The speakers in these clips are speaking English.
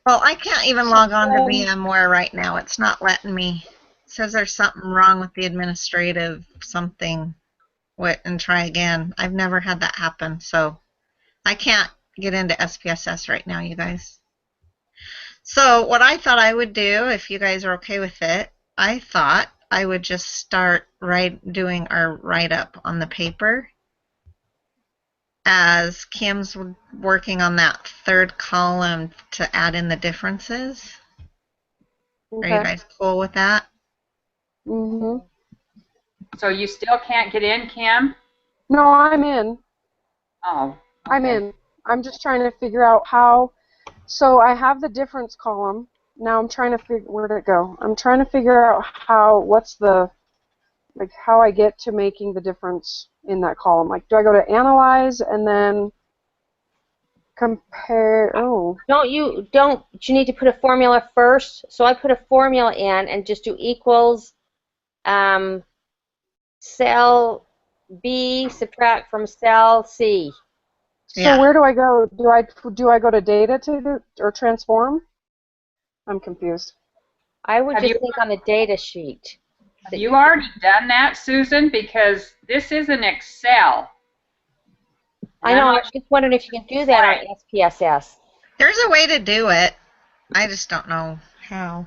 Well, I can't even log on to VMware right now. It's not letting me. It says there's something wrong with the administrative something. Wait and try again. I've never had that happen, so I can't get into SPSS right now, you guys. So what I thought I would do, if you guys are okay with it, I thought I would just start doing our write-up on the paper as Kim's working on that third column to add in the differences. Okay. Are you guys cool with that? Mm-hmm. So you still can't get in, Kim? No, I'm in. Oh, okay. I'm in. I'm just trying to figure out how. So I have the difference column. Now I'm trying to figure, where'd it go? I'm trying to figure out how I get to making the difference in that column. Like, do I go to analyze and then compare? Oh. You need to put a formula first? So I put a formula in and just do equals cell B subtract from cell C. So where do I go? Do I go to data or transform? I'm confused. I would just think on the data sheet. Have you already done that, Susan? Because this is an Excel. I know. I was just wondering if you can do that on SPSS. There's a way to do it. I just don't know how.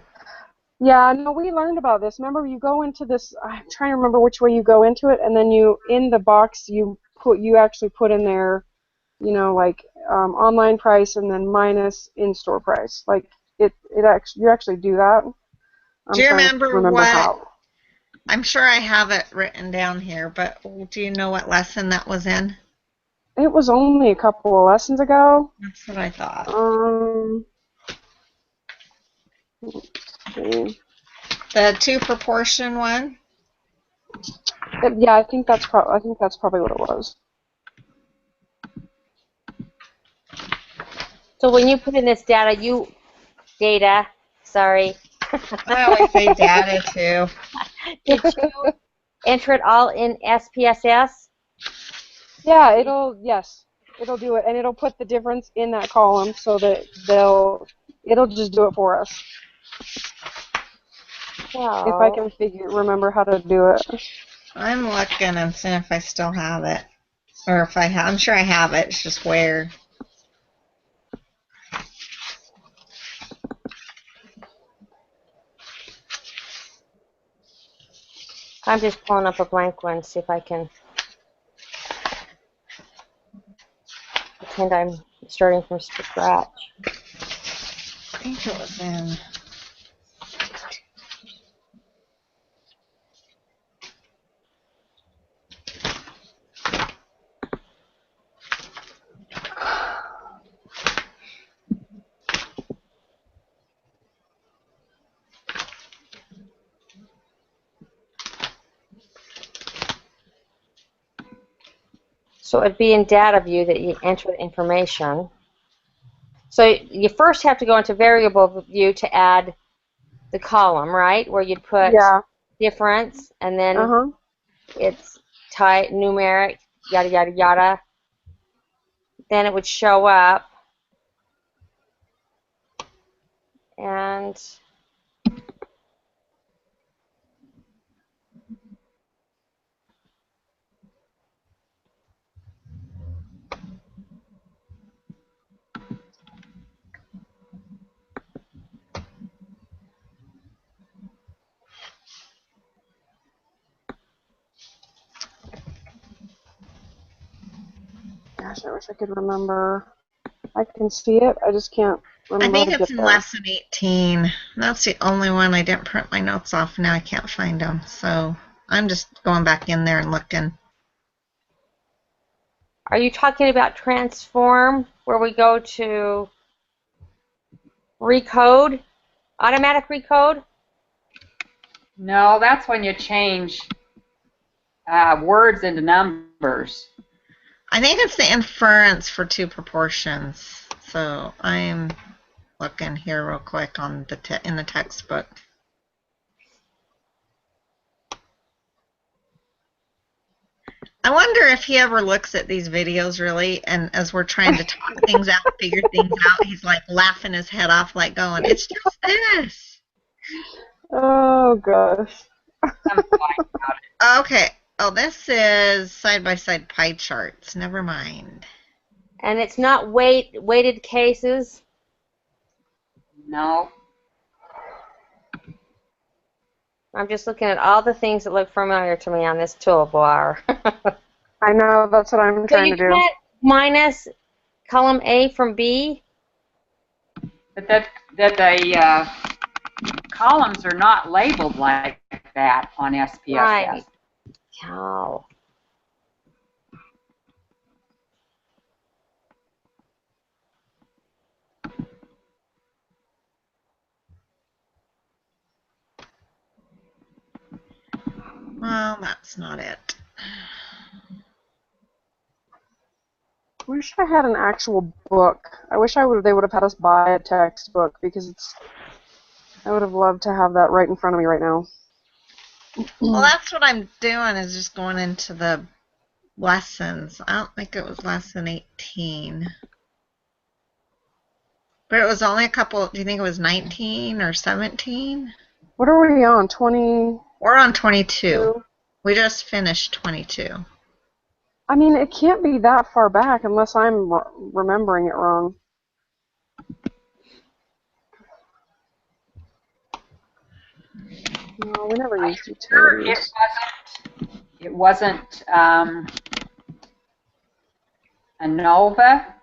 Yeah, no, we learned about this. Remember, you go into this. I'm trying to remember which way you go into it, and then in the box you actually put in there, like online price and then minus in-store price. Like you actually do that. Do you remember what? How. I'm sure I have it written down here, but do you know what lesson that was in? It was only a couple of lessons ago. That's what I thought. Let's see. The two proportion one? Yeah, I think that's probably what it was. So when you put in this data, sorry. I always say data too. Did you enter it all in SPSS? Yeah, it'll do it, and it'll put the difference in that column so that it'll just do it for us. Wow. If I can remember how to do it. I'm looking and seeing if I still have it, or if I have. I'm sure I have it. It's just where. I'm just pulling up a blank one, see if I can pretend I'm starting from scratch. I think it was in. So it'd be in data view that you enter the information. So you first have to go into variable view to add the column, right? Where you'd put difference, and then it's type, numeric, yada, yada, yada. Then it would show up. And Gosh, I wish I could remember. I can see it. I just can't remember. I think it's in lesson 18. That's the only one I didn't print my notes off. Now I can't find them, so I'm just going back in there and looking. Are you talking about transform, where we go to recode, automatic recode? No, that's when you change words into numbers. I think it's the inference for two proportions. So I'm looking here real quick on in the textbook. I wonder if he ever looks at these videos really, and as we're trying to talk things out, figure things out, he's like laughing his head off, like going, "It's just this." Oh gosh. Some point about it. Okay. Oh, this is side-by-side pie charts. Never mind. And it's not weighted cases. No. I'm just looking at all the things that look familiar to me on this toolbar. I know, that's what I'm So trying you to do. can't minus column A from B? But that the columns are not labeled like that on SPSS. Right. Cow. Well, that's not it. Wish I had an actual book. I wish they would have had us buy a textbook because I would have loved to have that right in front of me right now. Well, that's what I'm doing, is just going into the lessons. I don't think it was lesson 18. But it was only a couple. Do you think it was 19 or 17? What are we on? 20? We're on 22. We just finished 22. I mean, it can't be that far back unless I'm remembering it wrong. No, we never used Sure, utilities. it wasn't ANOVA.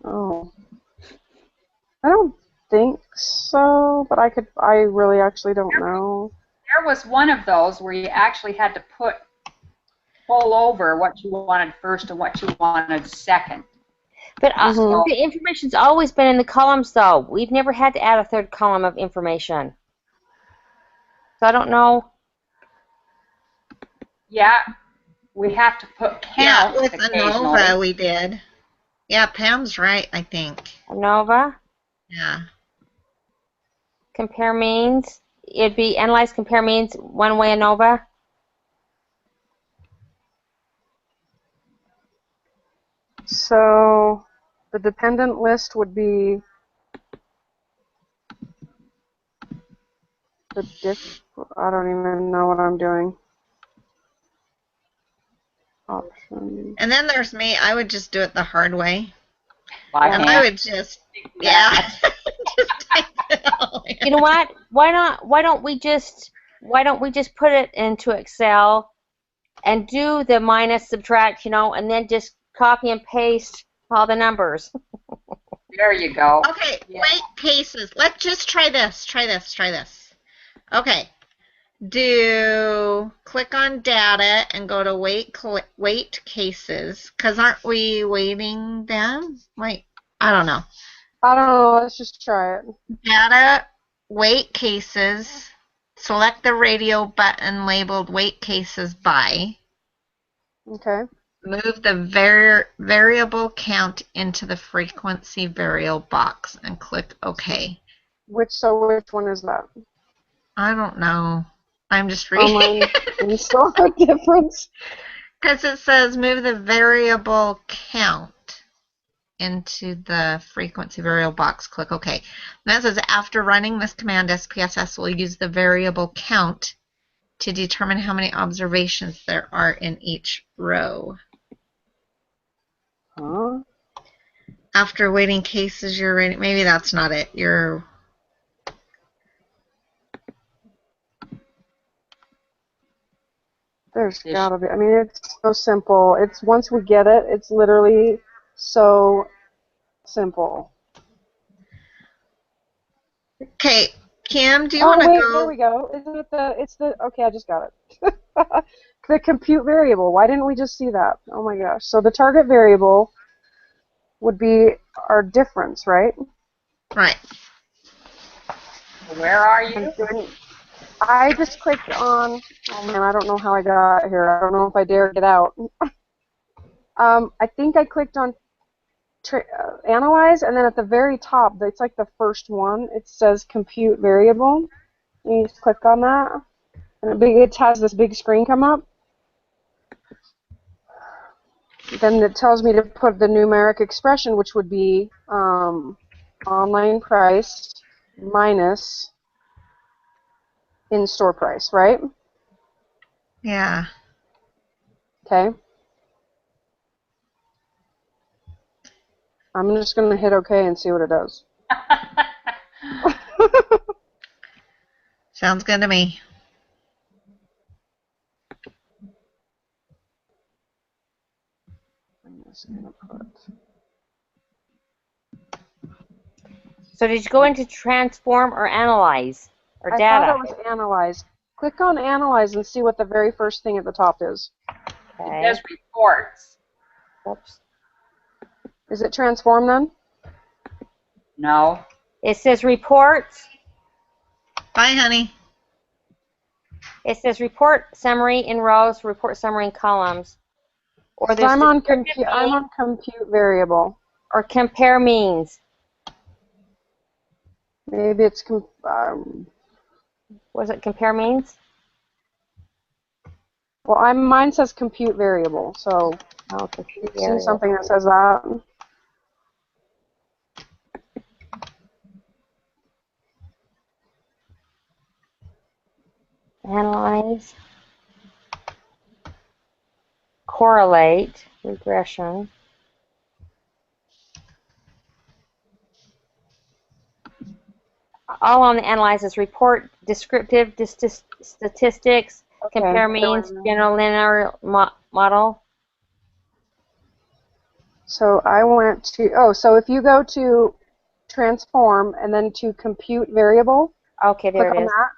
Oh. I don't think so, but I really actually don't know. There was one of those where you actually had to pull over what you wanted first and what you wanted second. But Mhm. the information's always been in the columns, though. We've never had to add a third column of information. So I don't know. Yeah, we have to put Yeah, count with occasionally. ANOVA we did. Yeah, Pam's right, I think. ANOVA, Yeah. compare means. It'd be analyze, compare means, one way ANOVA. So the dependent list would be I don't even know what I'm doing. Option. And then there's me. I would just do it the hard way. By And I hand. would just, yeah, just type it all in. You know what? Why don't we just put it into Excel and do the minus, subtract, and then just copy and paste all the numbers. There you go. Okay, Yeah. weight cases. Let's just try this. Try this. Okay. Click on data and go to weight cases. Because aren't we weighting them? Wait, I don't know. I don't know. Let's just try it. Data, weight cases. Select the radio button labeled weight cases by. Okay. Move the variable count into the frequency variable box and click OK. Which one is that? I don't know. I'm just reading. Online install difference. Because it says move the variable count into the frequency variable box. Click OK. And that says after running this command, SPSS will use the variable count to determine how many observations there are in each row. Huh? After weighting cases, you're rating. Maybe that's not it. There's gotta be. I mean, it's so simple. It's once we get it, it's literally so simple. Okay, Kim, do you want to wait, go? there we go. Isn't it okay, I just got it. The compute variable. Why didn't we just see that? Oh my gosh. So the target variable would be our difference, right? Right. Where are you? I just clicked on, oh man, I don't know how I got here. I don't know if I dare get out. I think I clicked on analyze, and then at the very top, it's like the first one, it says compute variable. You just click on that. and it has this big screen come up, then it tells me to put the numeric expression, which would be online price minus in-store price, right? Yeah. Okay. I'm just going to hit OK and see what it does. Sounds good to me. I'm just going to put... So did you go into transform or analyze or I data? thought it was analyze. Click on analyze and see what the very first thing at the top is. Okay. It says reports. Oops. Is it transform then? No. It says reports. Bye, honey. It says report summary in rows, report summary in columns. Or there's I'm on descriptive I'm on compute variable. or compare means. Maybe it's Was it compare means? well, mine says compute variable, so Oh, compute you've seen variable. something that says that. Analyze. Correlate. Regression. All on the analyze is report, descriptive, statistics, Okay. compare means, general linear model. So I went to, so if you go to transform and then to compute variable, Okay, there click it on is. that.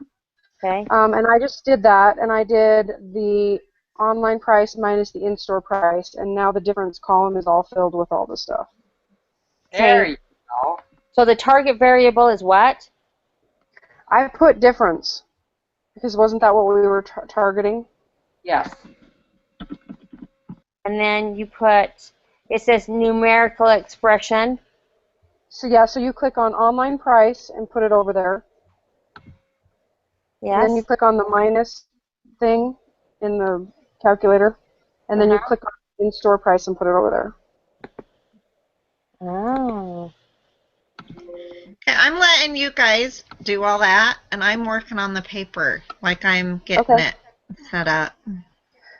Okay. And I just did that, and I did the online price minus the in-store price, and now the difference column is all filled with all the stuff. There Okay. you go. So the target variable is what? I put difference, because wasn't that what we were targeting? Yes. And then you put, it says numerical expression. So yeah, so you click on online price and put it over there. Yes. And then you click on the minus thing in the calculator, and then you click on in-store price and put it over there. Oh. Okay, I'm letting you guys do all that, and I'm working on the paper, like I'm getting it set up.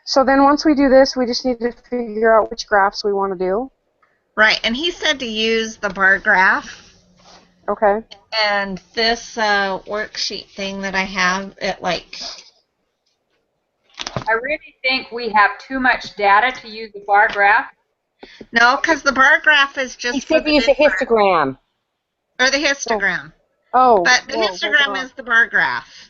So then once we do this, we just need to figure out which graphs we want to do. Right, and he said to use the bar graph. Okay. And this worksheet thing that I have, it like... I really think we have too much data to use the bar graph. No, because the bar graph is He just for said to the use a histogram. or the histogram. Oh. But the histogram is the bar graph.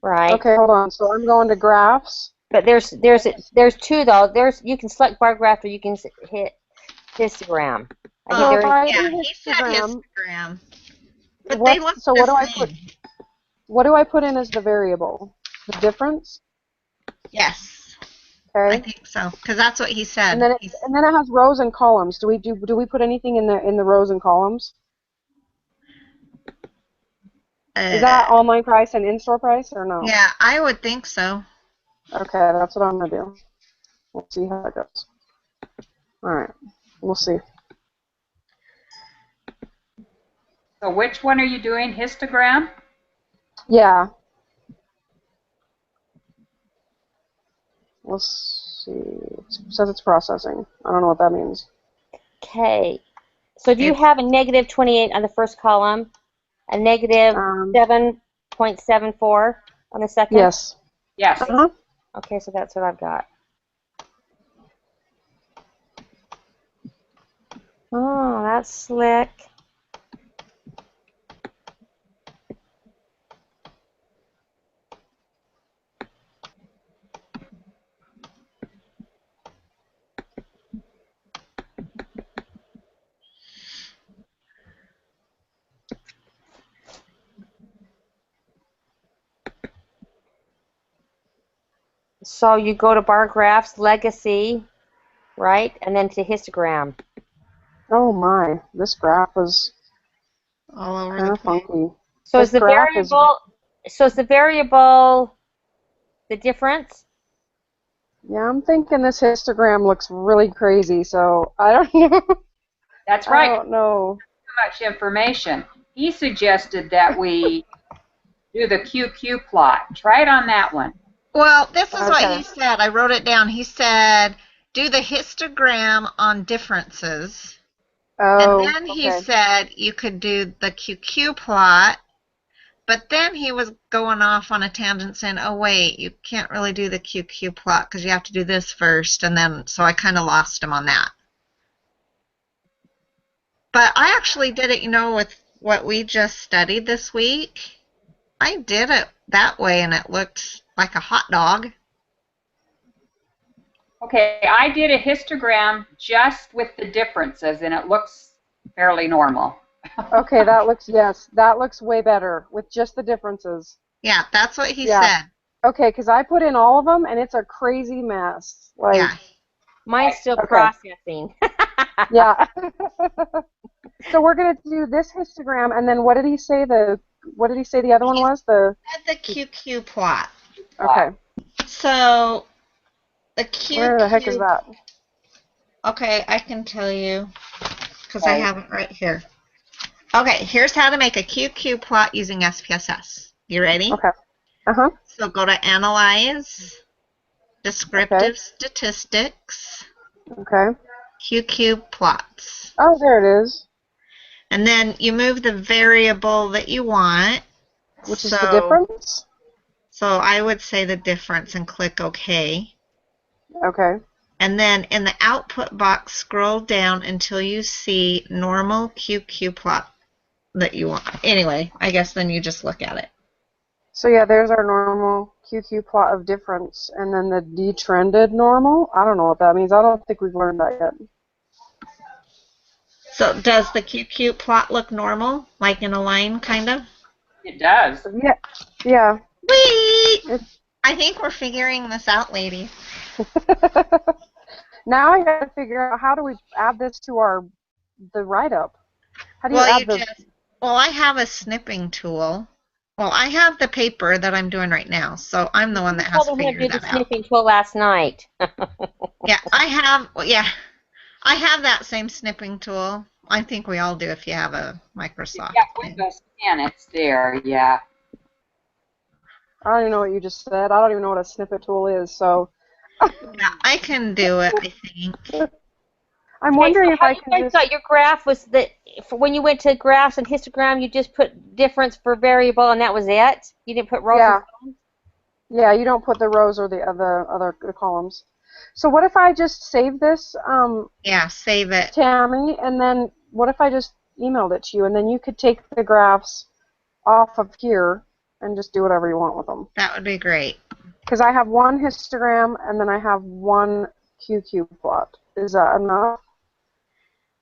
Right. Okay, hold on. So I'm going to graphs. But there's two though. You can select bar graph or you can hit histogram. Oh, yeah, he said histogram. But what, they look so the what do I same. what do I put in as the variable? The difference? Yes. Okay. I think so, because that's what he said. And then it has rows and columns. Do we put anything in the rows and columns? Is that online price and in-store price or no? Yeah, I would think so. Okay, that's what I'm gonna do. We'll see how it goes. All right, we'll see. So which one are you doing? Histogram? Yeah. Let's see. It says it's processing. I don't know what that means. Okay. So do you have a negative 28 on the first column, a negative 7.74 on the second? Yes. Yes. Okay, so that's what I've got. Oh, that's slick. So you go to bar graphs, legacy, right, and then to histogram. Oh my, this graph is all over kind the of funky. So is the variable? So is the variable The difference? Yeah, I'm thinking this histogram looks really crazy, so I don't know. That's I right. don't know. Too much information. He suggested that we do the QQ plot. Try it on that one. Well, this is what Okay. he said. I wrote it down. He said, do the histogram on differences. And Oh, then he okay. said you could do the QQ plot. But then he was going off on a tangent saying, oh, wait, you can't really do the QQ plot because you have to do this first. And then, so I kind of lost him on that. But I actually did it, with what we just studied this week. I did it that way and it looked like a hot dog. Okay, I did a histogram just with the differences, and it looks fairly normal. Okay, that looks way better with just the differences. Yeah, that's what he Yeah. said. Okay, because I put in all of them, and it's a crazy mess. Like, Yeah. Mine's still Okay. processing. yeah. So we're gonna do this histogram, and then what did he say the other one was? The QQ plot. Okay. So the QQ. Where the heck is that? Okay, I can tell you because I have it right here. Okay, here's how to make a QQ plot using SPSS. You ready? Okay. Uh-huh. So go to Analyze, Descriptive Statistics, Okay. QQ plots. Oh, there it is. And then you move the variable that you want. Which is the difference? So I would say the difference and click OK. Okay. And then in the output box, scroll down until you see normal QQ plot that you want. Anyway, I guess then you just look at it. So yeah, there's our normal QQ plot of difference, and then the detrended normal. I don't know what that means. I don't think we've learned that yet. So does the QQ plot look normal, like in a line, kind of? It does. Yeah. Yeah. Whee! I think we're figuring this out, lady. Now I got to figure out how do we add this to the write-up. How do you add the? Well, I have a snipping tool. Well, I have the paper that I'm doing right now, so I'm the one that has to figure that out. I told him to do the snipping tool last night. Yeah, I have that same snipping tool. I think we all do if you have a Microsoft. Yeah, Windows 10, it's there, yeah. I don't even know what you just said. I don't even know what a snippet tool is, so. Yeah, I can do it, I think. I'm wondering if I can just... thought your graph was that when you went to graphs and histogram, you just put difference for variable and that was it? You didn't put rows and columns? Yeah, you don't put the rows or the other columns. So what if I just save this? Yeah, save it. Tammy, and then what if I just emailed it to you, and then you could take the graphs off of here and just do whatever you want with them. That would be great. Because I have one histogram, and then I have one QQ plot. Is that enough?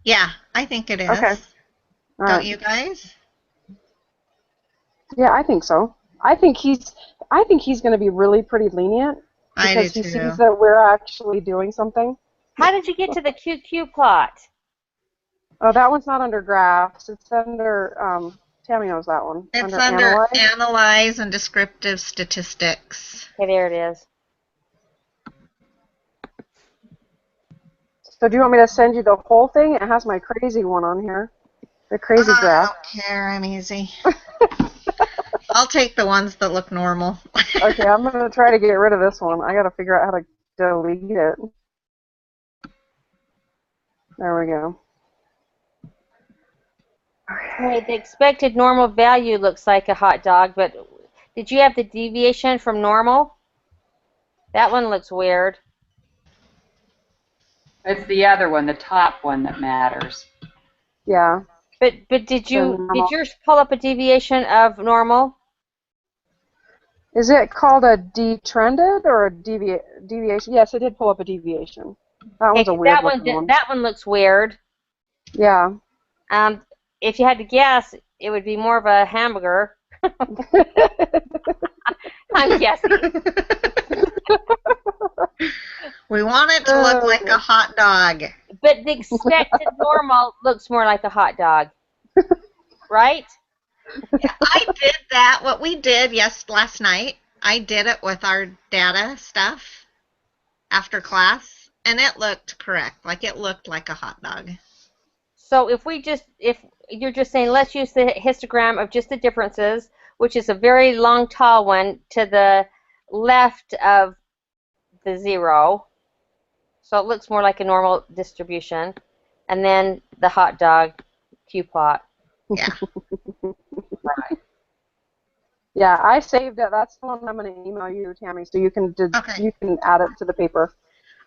Yeah, I think it is. Okay. Don't you guys? Yeah, I think so. I think he's going to be really pretty lenient because he sees that we're actually doing something. How did you get to the QQ plot? Oh, that one's not under graphs. It's under Tammy knows that one. It's under Analyze and Descriptive Statistics. Okay, there it is. So do you want me to send you the whole thing? It has my crazy one on here. The crazy graph. I don't care. I'm easy. I'll take the ones that look normal. Okay, I'm going to try to get rid of this one. I got to figure out how to delete it. There we go. Okay, the expected normal value looks like a hot dog, but did you have the deviation from normal? That one looks weird. It's the other one, the top one, that matters. Yeah. But did yours pull up a deviation of normal? Is it called a detrended or a deviation? Yes, it did pull up a deviation. That one's a weird one. That one looks weird. Yeah. If you had to guess, it would be more of a hamburger. I'm guessing. We want it to look like a hot dog. But the expected normal looks more like a hot dog. Right? Yeah, I did that. What we did last night I did it with our data stuff after class, and it looked correct. Like it looked like a hot dog. So if you're just saying, let's use the histogram of just the differences, which is a very long, tall one to the left of the 0. So it looks more like a normal distribution. And then the hot dog Q plot. Yeah. Right. Yeah, I saved it. That's the one I'm going to email you, Tammy, so you can Okay. add it to the paper.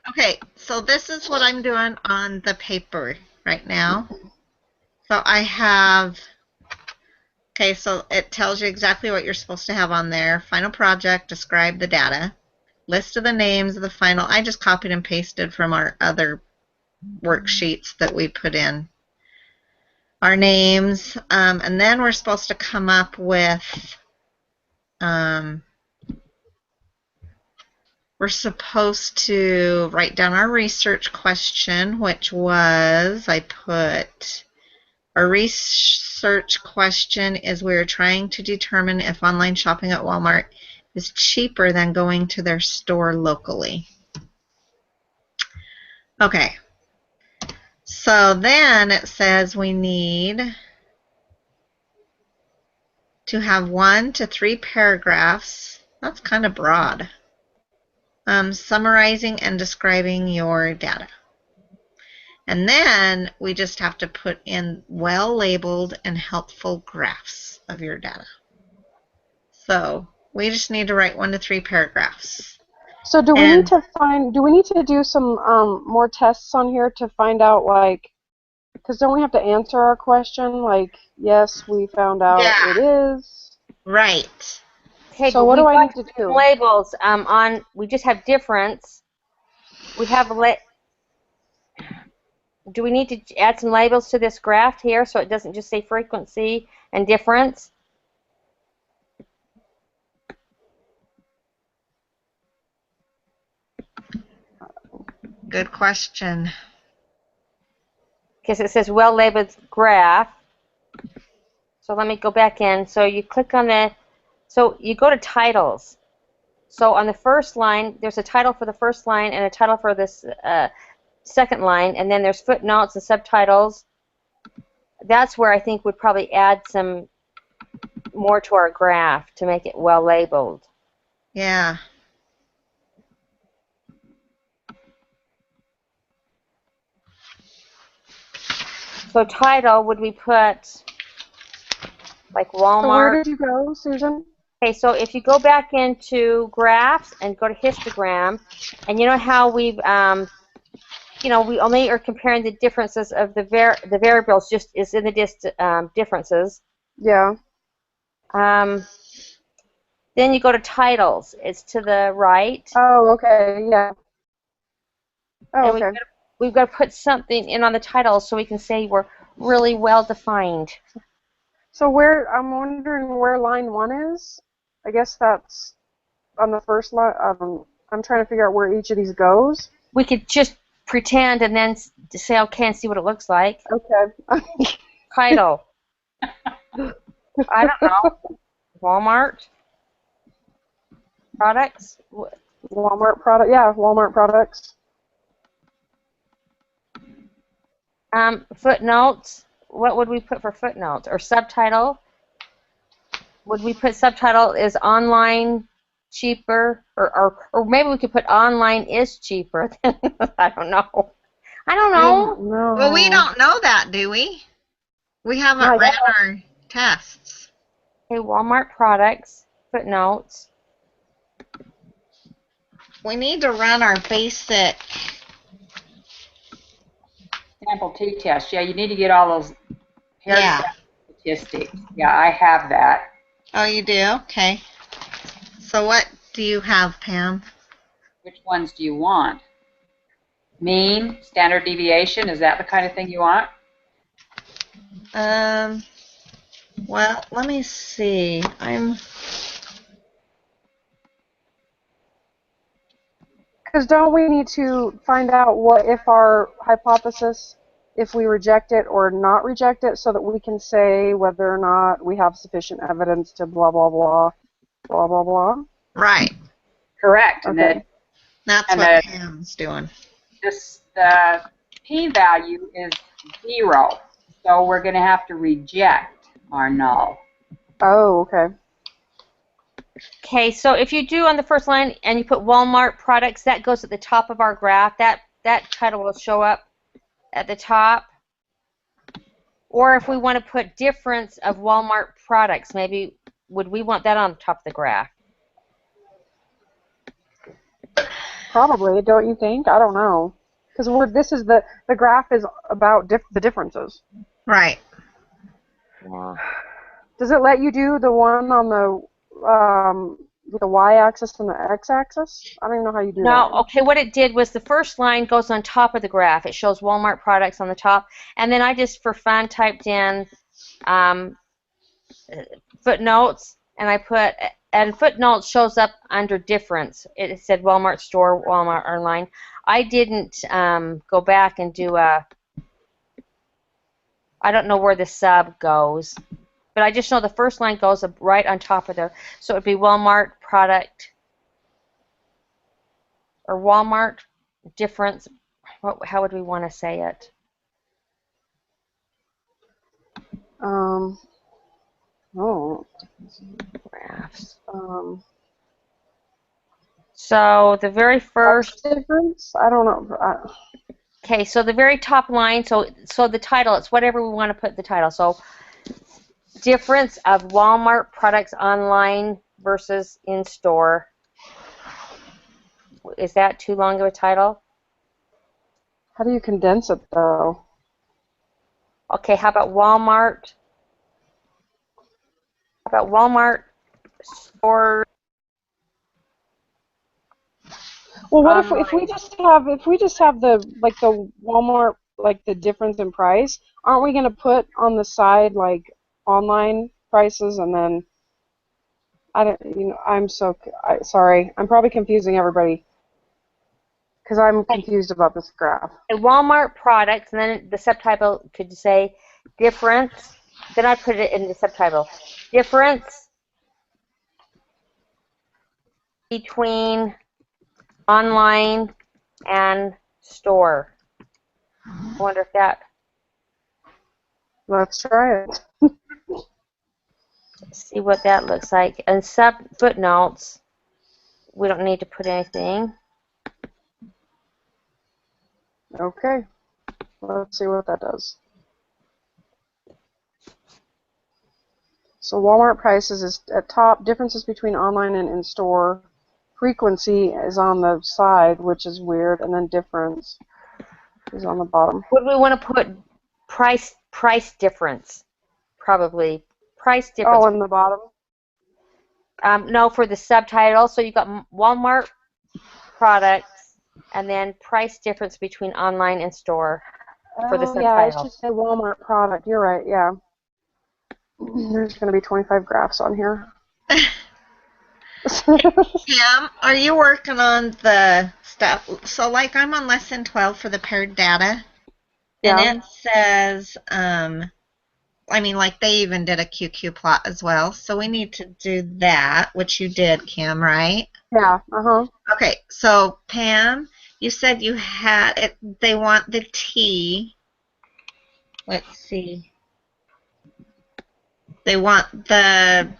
Okay, so this is what I'm doing on the paper right now. So I have, okay, so it tells you exactly what you're supposed to have on there. Final project, describe the data. List of the names of the final, I just copied and pasted from our other worksheets that we put in. Our names, and then we're supposed to come up with, we're supposed to write down our research question, which was, I put, our research question is we're trying to determine if online shopping at Walmart is cheaper than going to their store locally. Okay. So then it says we need to have 1 to 3 paragraphs. That's kind of broad. Summarizing and describing your data. And then we just have to put in well-labeled and helpful graphs of your data. So we just need to write 1 to 3 paragraphs. So do we need to do some more tests on here to find out, like, because don't we have to answer our question, like, yes, we found out it is? Right. Okay, so what do I need to do? Labels we just have difference. We have do we need to add some labels to this graph here so it doesn't just say frequency and difference? Good question. Because it says well-labeled graph. So let me go back in. So you click on so you go to titles. So on the first line, there's a title for the first line and a title for this second line, and then there's footnotes and subtitles. That's where I think we'd probably add some more to our graph to make it well labeled. Yeah. So title, would we put like Walmart? So where did you go, Susan? Okay, so if you go back into graphs and go to histogram, and you know how we've we only are comparing the differences of the variables, just is in the differences. Yeah. Then you go to titles. It's to the right. Oh, okay. Yeah. Oh, and okay. we've got to put something in on the title so we can say we're really well defined. So I'm wondering where line 1 is. I guess that's on the first line. I'm trying to figure out where each of these goes. We could just pretend and then say okay and see what it looks like. Okay. Title. I don't know. Walmart products. Walmart product. Yeah, Walmart products. Footnotes. What would we put for footnotes or subtitle? Would we put subtitle is online cheaper, or maybe we could put online is cheaper. I don't know. I don't know. No. Well, we don't know that, do we? We haven't ran our tests. Okay, Walmart products, footnotes. We need to run our basic Sample t-test. Yeah, you need to get all those statistics. Yeah, I have that. Oh, you do? Okay. So what do you have, Pam? Which ones do you want? Mean, standard deviation, is that the kind of thing you want? Well, let me see. Because don't we need to find out what if our hypothesis, if we reject it or not reject it, so that we can say whether or not we have sufficient evidence to blah, blah, blah, blah, blah, blah? Right. Correct. Okay. That's And what Pam's doing. the p-value is 0, so we're going to have to reject our null. Oh, okay. Okay, so if you do on the first line and you put Walmart products, that goes at the top of our graph. That title will show up at the top. Or if we want to put difference of Walmart products, maybe would we want that on the top of the graph? Probably, don't you think? I don't know. Because this is the graph is about the differences. Right. Yeah. Does it let you do the one on the with the y-axis and the x-axis? I don't even know how you do that. No, okay, what it did was the first line goes on top of the graph. It shows Walmart products on the top. And then I just, for fun, typed in footnotes, and I put, and footnotes shows up under difference. It said Walmart store, Walmart online. I didn't go back and do I don't know where the sub goes, but I just know the first line goes right on top of there. So it would be Walmart product, or Walmart difference. How would we want to say it? Oh. Graphs. So the very first difference? I don't know. Okay, so the very top line, so the title, it's whatever we want to put the title. So difference of Walmart products online versus in store. Is that too long of a title? How do you condense it though? Okay, how about Walmart? How about Walmart store? Well, what if we just have the Walmart, like the difference in price? Aren't we going to put on the side like online prices, and then I don't, I'm sorry, I'm probably confusing everybody because I'm confused about this graph. And Walmart products, and then the subtitle could say difference. Then I put it in the subtitle. Difference between online and store. I wonder if that. Let's try it. See what that looks like. And sub footnotes, we don't need to put anything. Okay, let's see what that does. So Walmart prices is at top, differences between online and in-store. Frequency is on the side, which is weird, and then difference is on the bottom. Would we want to put price difference? Probably price difference. Oh, in the bottom? No, for the subtitle. So you've got Walmart products, and then price difference between online and store for the subtitle. Yeah, it should say Walmart product. You're right, yeah. There's going to be 25 graphs on here. Pam, are you working on the stuff? So, like, I'm on lesson 12 for the paired data, and it says, I mean, like, they even did a QQ plot as well, so we need to do that, which you did, Kim, right? Yeah, Okay, so, Pam, you said you had it, they want the T. Let's see. They want the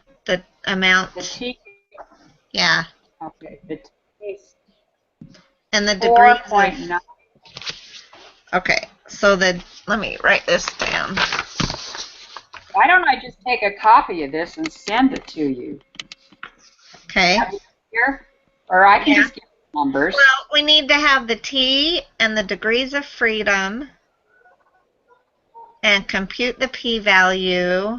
amount. The T. Yeah. Okay. The T is and the degrees 4.9. Okay, so let me write this down. Why don't I just take a copy of this and send it to you? Okay. Here? Or I can just give you numbers. Well, we need to have the T and the degrees of freedom and compute the p-value.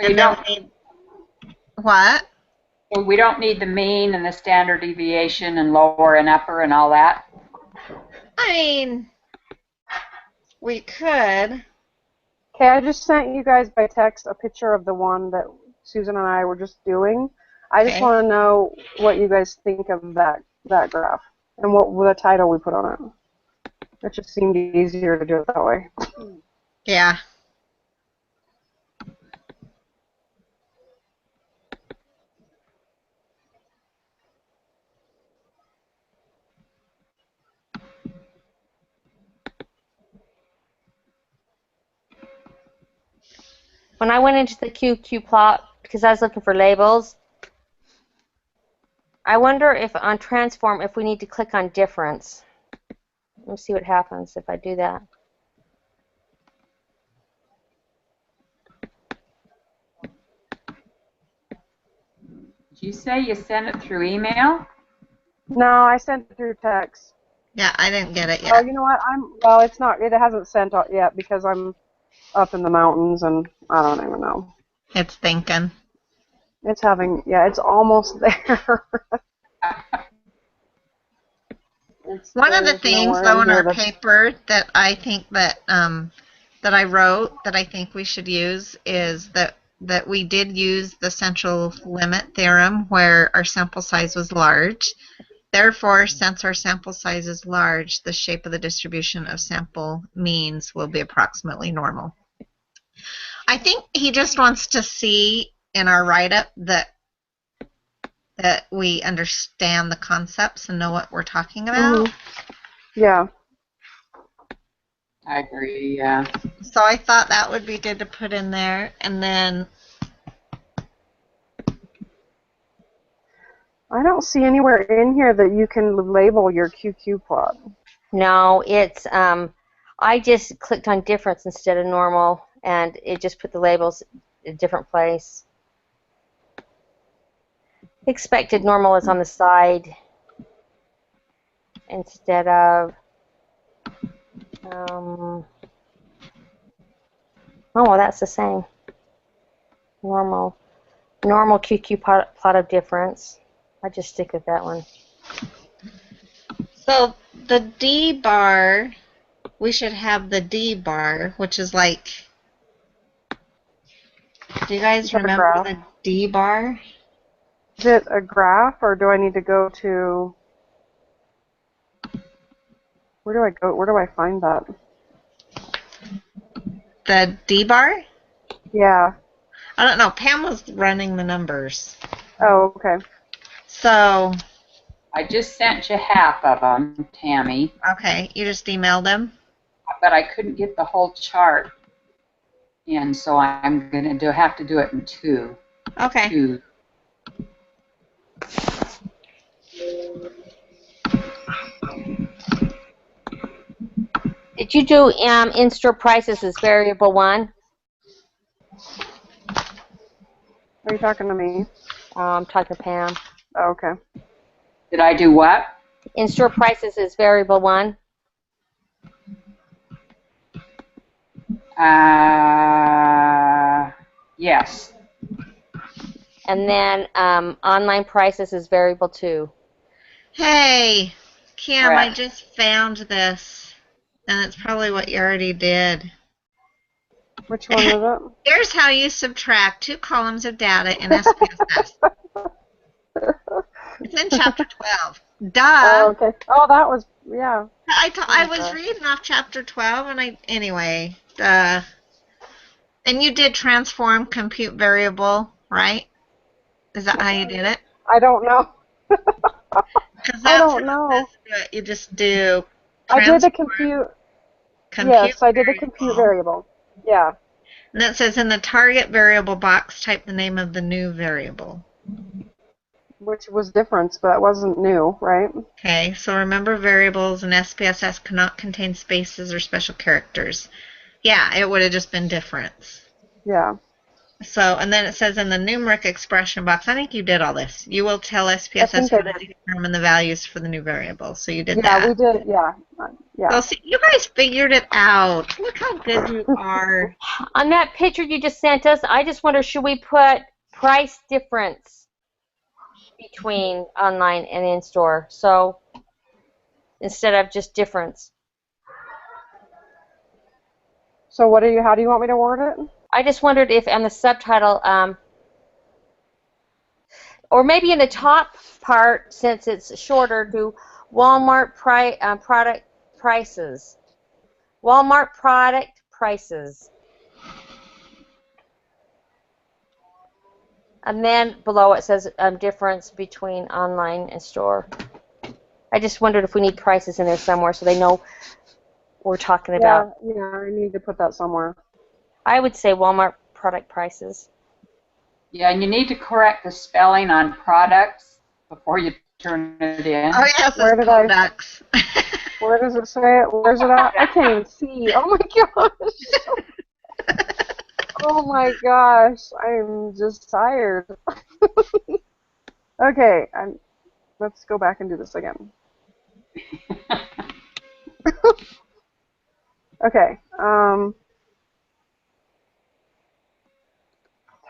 So you don't need what? So we don't need the mean and the standard deviation and lower and upper and all that? I mean, we could. Okay, I just sent you guys by text a picture of the one that Susan and I were just doing. I just want to know what you guys think of that graph and what the title we put on it. It just seemed easier to do it that way. Yeah. When I went into the QQ plot, because I was looking for labels, I wonder if on transform if we need to click on difference. Let me see what happens if I do that. Did you say you sent it through email? No, I sent it through text. Yeah, I didn't get it Oh, yet. you know what? Well, it's not. It hasn't sent out yet because I'm up in the mountains and I don't even know. It's thinking. It's having. Yeah, it's almost there. One of the There's things, nowhere though, in in here our that's. paper that I think that that I wrote that I think we should use is that we did use the central limit theorem where our sample size was large. Therefore, since our sample size is large, the shape of the distribution of sample means will be approximately normal. I think he just wants to see in our write-up that we understand the concepts and know what we're talking about. Yeah. I agree, yeah. So I thought that would be good to put in there. And then I don't see anywhere in here that you can label your QQ plot. No, it's I just clicked on difference instead of normal, and it just put the labels in a different place. Expected normal is on the side instead of oh, well, that's the same. Normal QQ plot of difference. I just stick with that one. so the D bar, we should have the D bar, which is like, do you guys remember the D bar? Is it a graph, or do I need to go to? Where do I go? Where do I find that? The D bar? Yeah. I don't know. Pam was running the numbers. Oh, okay. So. I just sent you half of them, Tammy. Okay, you just emailed them? But I couldn't get the whole chart in, so I'm going to have to do it in two. Okay. Two. Did you do in-store prices as variable 1? Are you talking to me? I'm talking to Pam. Oh, okay. Did I do what? In-store prices is variable 1. Yes. And then online prices is variable 2. Hey, Kim, Correct. I just found this, and it's probably what you already did. Which one is it? Here's how you subtract 2 columns of data in SPSS. It's in chapter 12. Duh. Oh, okay. Oh, that was, yeah. I was reading off chapter 12, and anyway, duh. And you did transform compute variable, right? Is that how you did it? I don't know. Because I that's don't how know. you just do I did the compute yes, I did the variable. compute variable. Yeah. And it says in the target variable box, type the name of the new variable. Which was difference, but it wasn't new, right? Okay, so remember variables in SPSS cannot contain spaces or special characters. Yeah, it would have just been difference. Yeah. So, and then it says in the numeric expression box, I think you did all this. You will tell SPSS how to determine the values for the new variable. So you did that. Yeah, we did, yeah. Yeah. So see, you guys figured it out. Look how good you are. On that picture you just sent us, I just wonder, should we put price difference between online and in-store? So instead of just difference. So how do you want me to word it? I just wondered if on the subtitle, or maybe in the top part, since it's shorter, do Walmart product prices. Walmart product prices. And then below it says difference between online and store. I just wondered if we need prices in there somewhere so they know what we're talking about. Yeah, I need to put that somewhere. I would say Walmart product prices. Yeah, and you need to correct the spelling on products before you turn it in. Oh yes, Where it's did I? products. Where does it say it? Where's it at? I can't even see. Oh my gosh. Oh my gosh. I'm just tired. Okay, let's go back and do this again. Okay.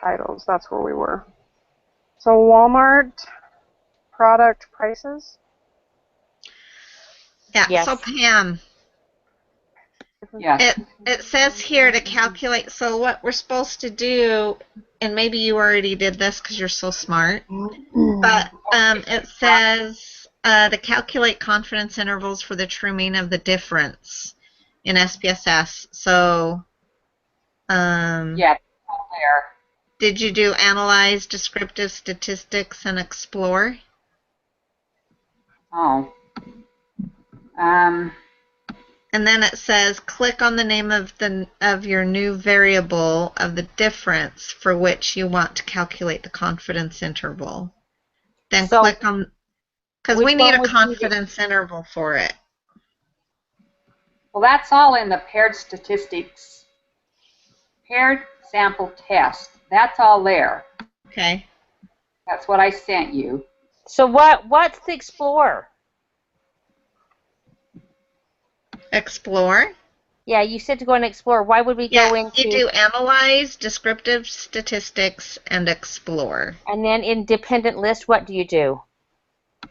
Titles. That's where we were. So Walmart product prices. Yeah. Yes. So Pam, Yes. it says here to calculate. So what we're supposed to do, and maybe you already did this because you're so smart, but it says to calculate confidence intervals for the true mean of the difference in SPSS. So Yeah, there. did you do analyze, descriptive statistics, and explore? Oh. And then it says click on the name of your new variable of the difference for which you want to calculate the confidence interval. Then So click on, because we which need one a would be the- confidence interval for it. Well, that's all in the paired statistics, paired sample test. That's all there. Okay. That's what I sent you. So what's the explore? Explore. Yeah, you said to go and explore. Why would we Yeah, go into? you do analyze, descriptive statistics, and explore. And then in dependent list, what do you do?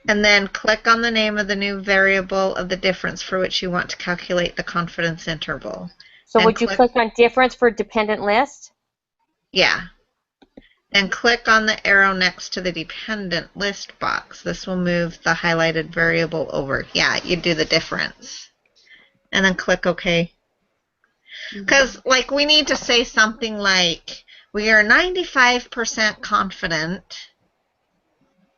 And then click on the name of the new variable of the difference for which you want to calculate the confidence interval. So Then would you click on difference for dependent list? Yeah. Then click on the arrow next to the dependent list box. This will move the highlighted variable over. Yeah, you do the difference. And then click OK. Because, like, we need to say something like, we are 95% confident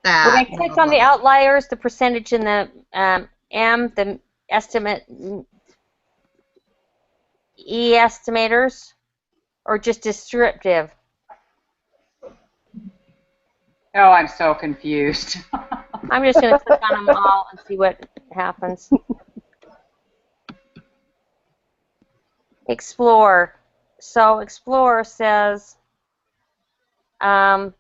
that... When I click on the outliers, the percentage in the the estimate, estimators, or just descriptive? Oh, I'm so confused. I'm just going to click on them all and see what happens. Explore. So Explore says, I'm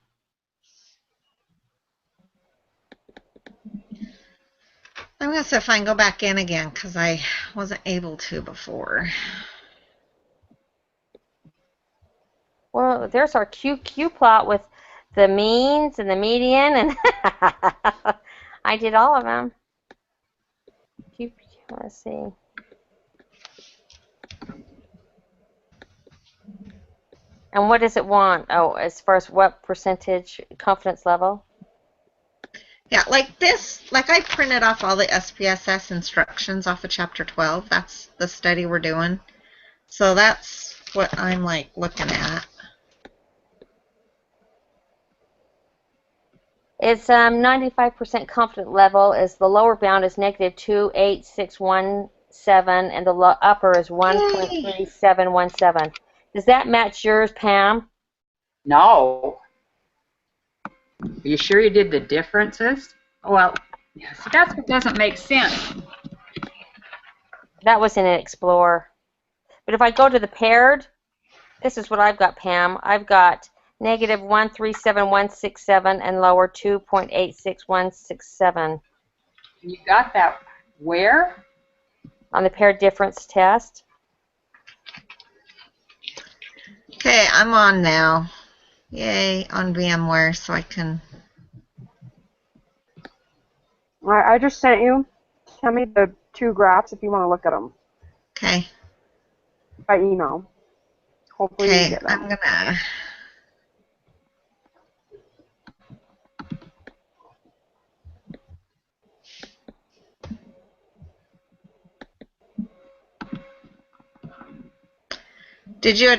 going to see if I can go back in again because I wasn't able to before. well, there's our QQ plot with the means and the median, and I did all of them. Let's see. And what does it want? Oh, as far as what percentage confidence level? Yeah, like this, like I printed off all the SPSS instructions off of chapter 12. That's the study we're doing. So that's what I'm like looking at. It's 95% confident level is the lower bound is -28617 and the upper is 1.3717. Does that match yours, Pam? No. Are you sure you did the differences? Well, so that's what doesn't make sense. That was in an Explorer. But if I go to the paired, this is what I've got, Pam. I've got -137167 and lower 2.86167 You got that where? on the paired difference test. Okay, I'm on now. Yay, on VMware, so I can... I just sent you. Send me the two graphs if you want to look at them Okay. by email. Hopefully you Okay, get them. I'm gonna... Did you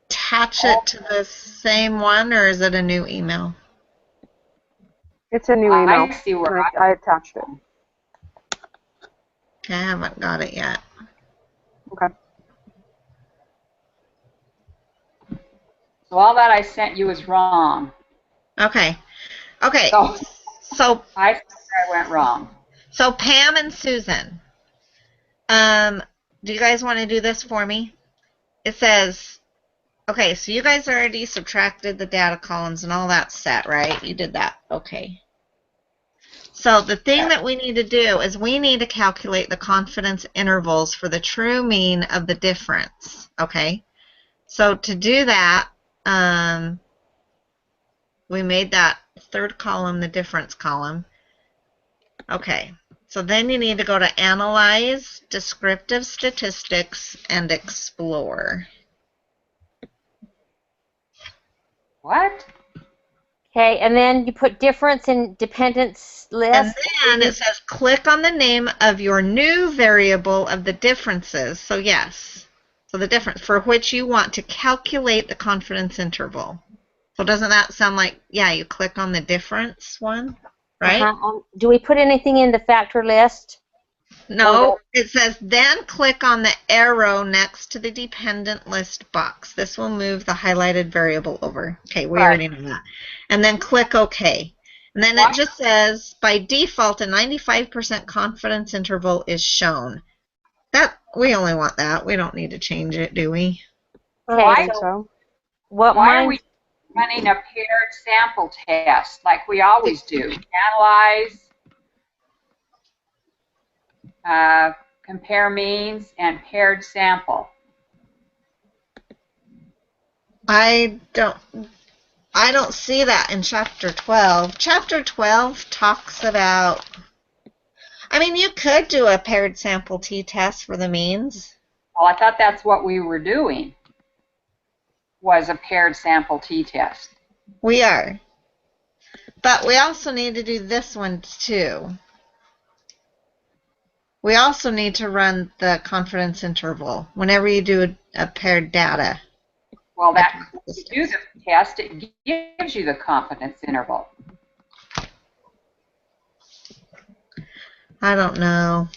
attach it to the same one, or is it a new email? It's a new email. I see where I attached it. Okay, I haven't got it yet. Okay. So all that I sent you is wrong. Okay. Okay. So I think I went wrong. So Pam and Susan, do you guys want to do this for me? It says, okay, so you guys already subtracted the data columns and all that set, right? You did that. Okay. So the thing that we need to do is we need to calculate the confidence intervals for the true mean of the difference. Okay. So to do that, we made that third column the difference column. Okay. So then you need to go to Analyze, Descriptive Statistics, and Explore. What? Okay, and then you put difference in dependence list. And then it says click on the name of your new variable of the differences. So yes, so the difference for which you want to calculate the confidence interval. So doesn't that sound like, yeah, you click on the difference one, right? Do we put anything in the factor list? No, it says then click on the arrow next to the dependent list box. This will move the highlighted variable over. Okay, we already know that. And then click OK. And then it just says, by default, a 95% confidence interval is shown. That we only want that. We don't need to change it, do we? I think so. Why are we running a paired sample test like we always do? Analyze, compare means, and paired sample. I don't see that in Chapter 12. Chapter 12 talks about, I mean, you could do a paired sample t-test for the means. Well, I thought that's what we were doing, was a paired sample t-test. We are. But we also need to do this one too. We also need to run the confidence interval whenever you do a paired data. Well, that when you do the test, it gives you the confidence interval. I don't know.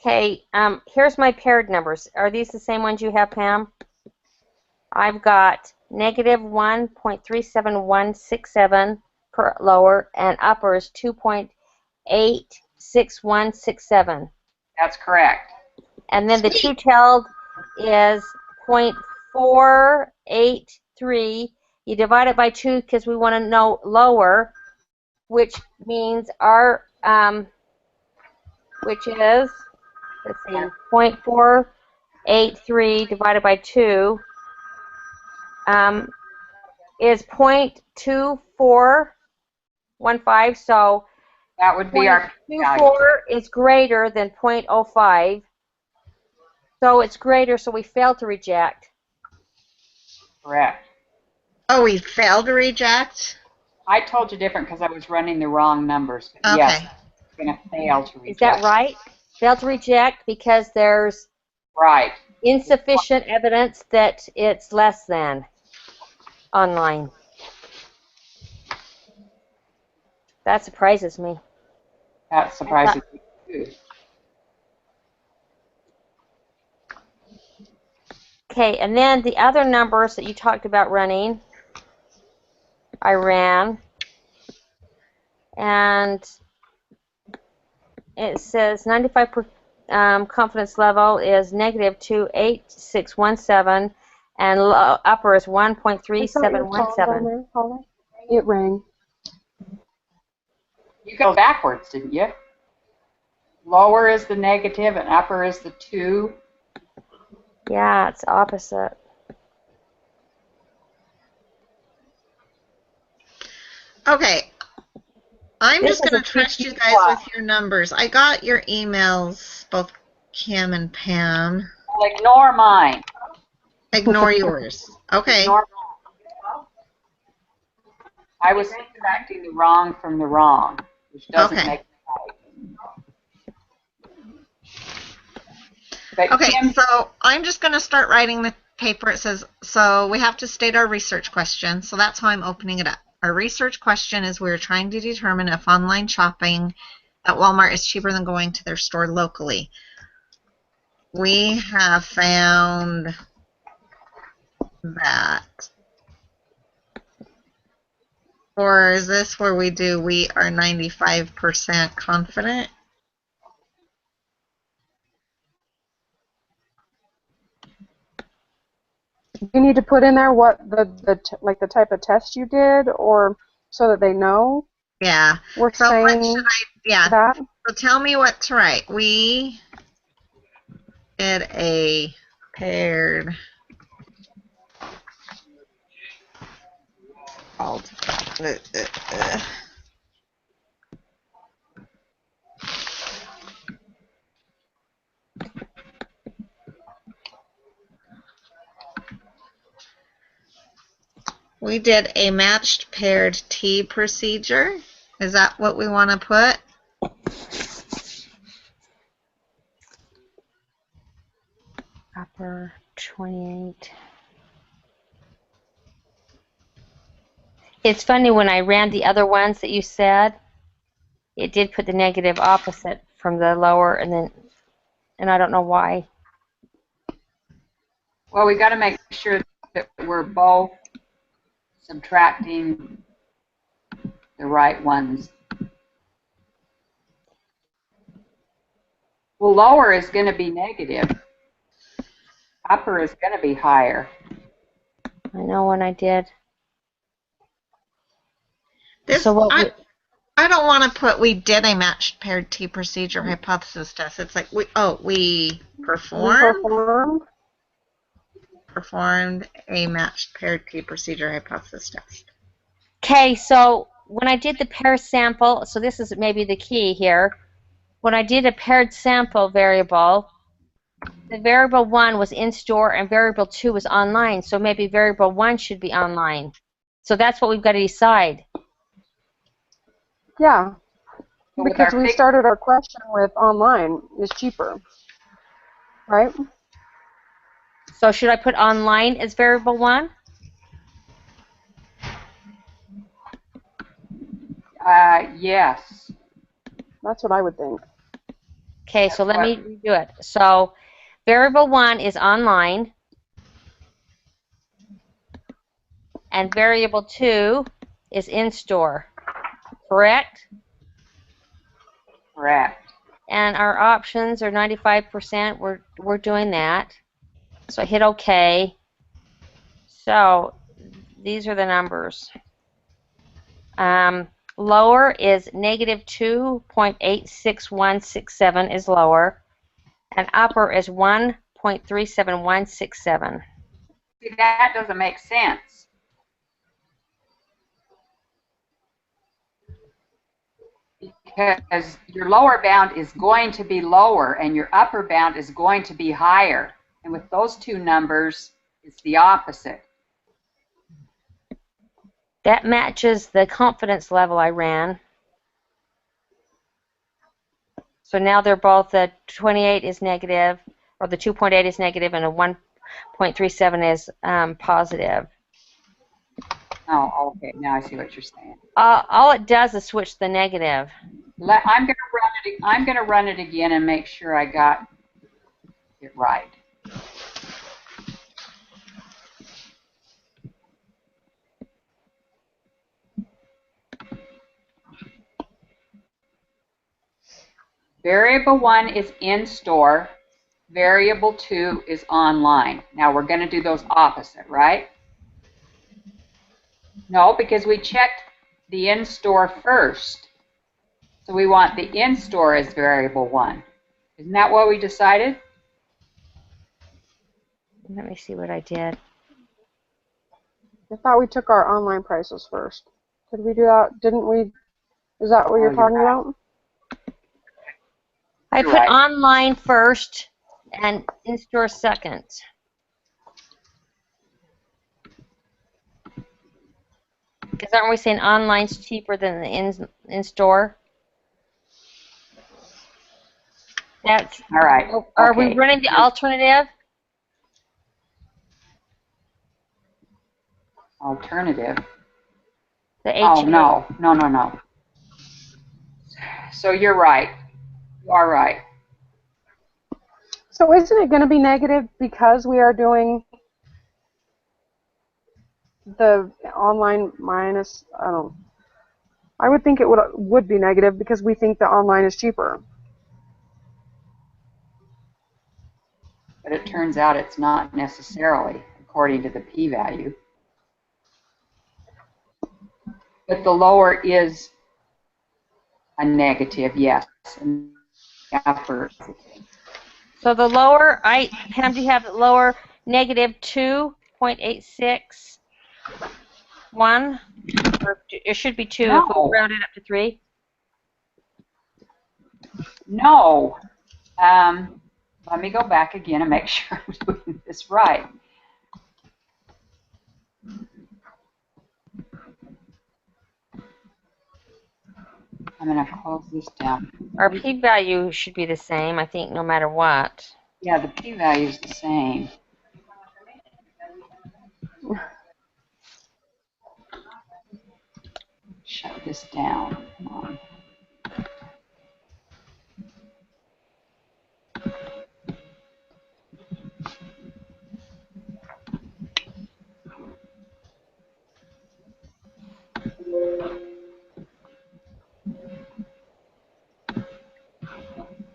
Okay, here's my paired numbers. Are these the same ones you have, Pam? I've got negative 1.37167 per lower and upper is 2.86167. That's correct. And then the two-tailed is 0.483. You divide it by 2 because we want to know lower, which means our, which is, let's see, 0.483 divided by 2 is 0.2415. So that would be our 0.24 is greater than 0.05. So it's greater, so we fail to reject. Correct. Oh, we failed to reject? I told you different because I was running the wrong numbers. But okay. Yes, it's going to fail to reject. Is that right? Fail to reject because there's insufficient evidence that it's less than online. That surprises me. That surprises me too. Okay, and then the other numbers that you talked about running, I ran, and it says 95% confidence level is negative 2.8617, and upper is 1.3717. It rang. You go backwards, didn't you? Lower is the negative and upper is the 2. Yeah, it's opposite. Okay. I'm just going to trust you guys with your numbers. I got your emails, both Kim and Pam. Well, ignore mine. Ignore yours. Okay. Ignore mine. I was subtracting the wrong from the wrong, which doesn't make it right. Okay, so I'm just going to start writing the paper. It says, so we have to state our research question. So that's how I'm opening it up. Our research question is we're trying to determine if online shopping at Walmart is cheaper than going to their store locally. We have found that Or is this where we do we are 95% confident? You need to put in there what like the type of test you did, or so that they know. Yeah. We're So what saying should I, yeah. that. So tell me what to write. We did a paired alt. We did a matched paired T procedure. Is that what we want to put? Upper 28. It's funny, when I ran the other ones that you said, it did put the negative opposite from the lower, and I don't know why. Well, we got to make sure that we're both subtracting the right ones. Well, lower is going to be negative. Upper is going to be higher. I know when I did. This, So what I don't want to put we did a matched paired T procedure hypothesis test. It's like we performed a matched paired T procedure hypothesis test. Okay, so when I did the pair sample, so this is maybe the key here. When I did a paired sample variable, the variable 1 was in store and variable 2 was online, so maybe variable 1 should be online. So that's what we've got to decide. Yeah, because we started our question with online is cheaper, right? So should I put online as variable 1? Yes. That's what I would think. Okay, so let me redo it. So variable 1 is online, and variable 2 is in store, correct? Correct. And our options are 95%. We're doing that. So I hit OK. So these are the numbers. Lower is negative 2.86167 is lower, and upper is 1.37167. See, that doesn't make sense. Because your lower bound is going to be lower and your upper bound is going to be higher. And with those two numbers, it's the opposite. That matches the confidence level I ran. So now they're both, the 28 is negative, or the 2.8 is negative, and a 1.37 is positive. Oh, okay. Now I see what you're saying. All it does is switch the negative. I'm going to run it again and make sure I got it right. Variable 1 is in store. Variable 2 is online. Now we're going to do those opposite, right? No, because we checked the in store first. So we want the in store as variable 1. Isn't that what we decided? Let me see what I did. I thought we took our online prices first. Did we do that? Didn't we? Is that what you're talking about? I put online first and in-store second. Because aren't we saying online's cheaper than the in-store? That's all right. Are we running the alternative? Alternative. The Oh, no. So you're right. You are right. So isn't it going to be negative because we are doing the online minus, I don't know. I would think it would be negative because we think the online is cheaper. But it turns out it's not necessarily, according to the p-value. But the lower is a negative, yes. And the upper is a thing. So the lower, Pam, do you have the lower negative 2.861? Or it should be 2 if we No. round it up to 3. No. Let me go back again and make sure I'm doing this right. I'm going to close this down. Our p-value should be the same, I think, no matter what. Yeah, the p-value is the same. Shut this down. Come on.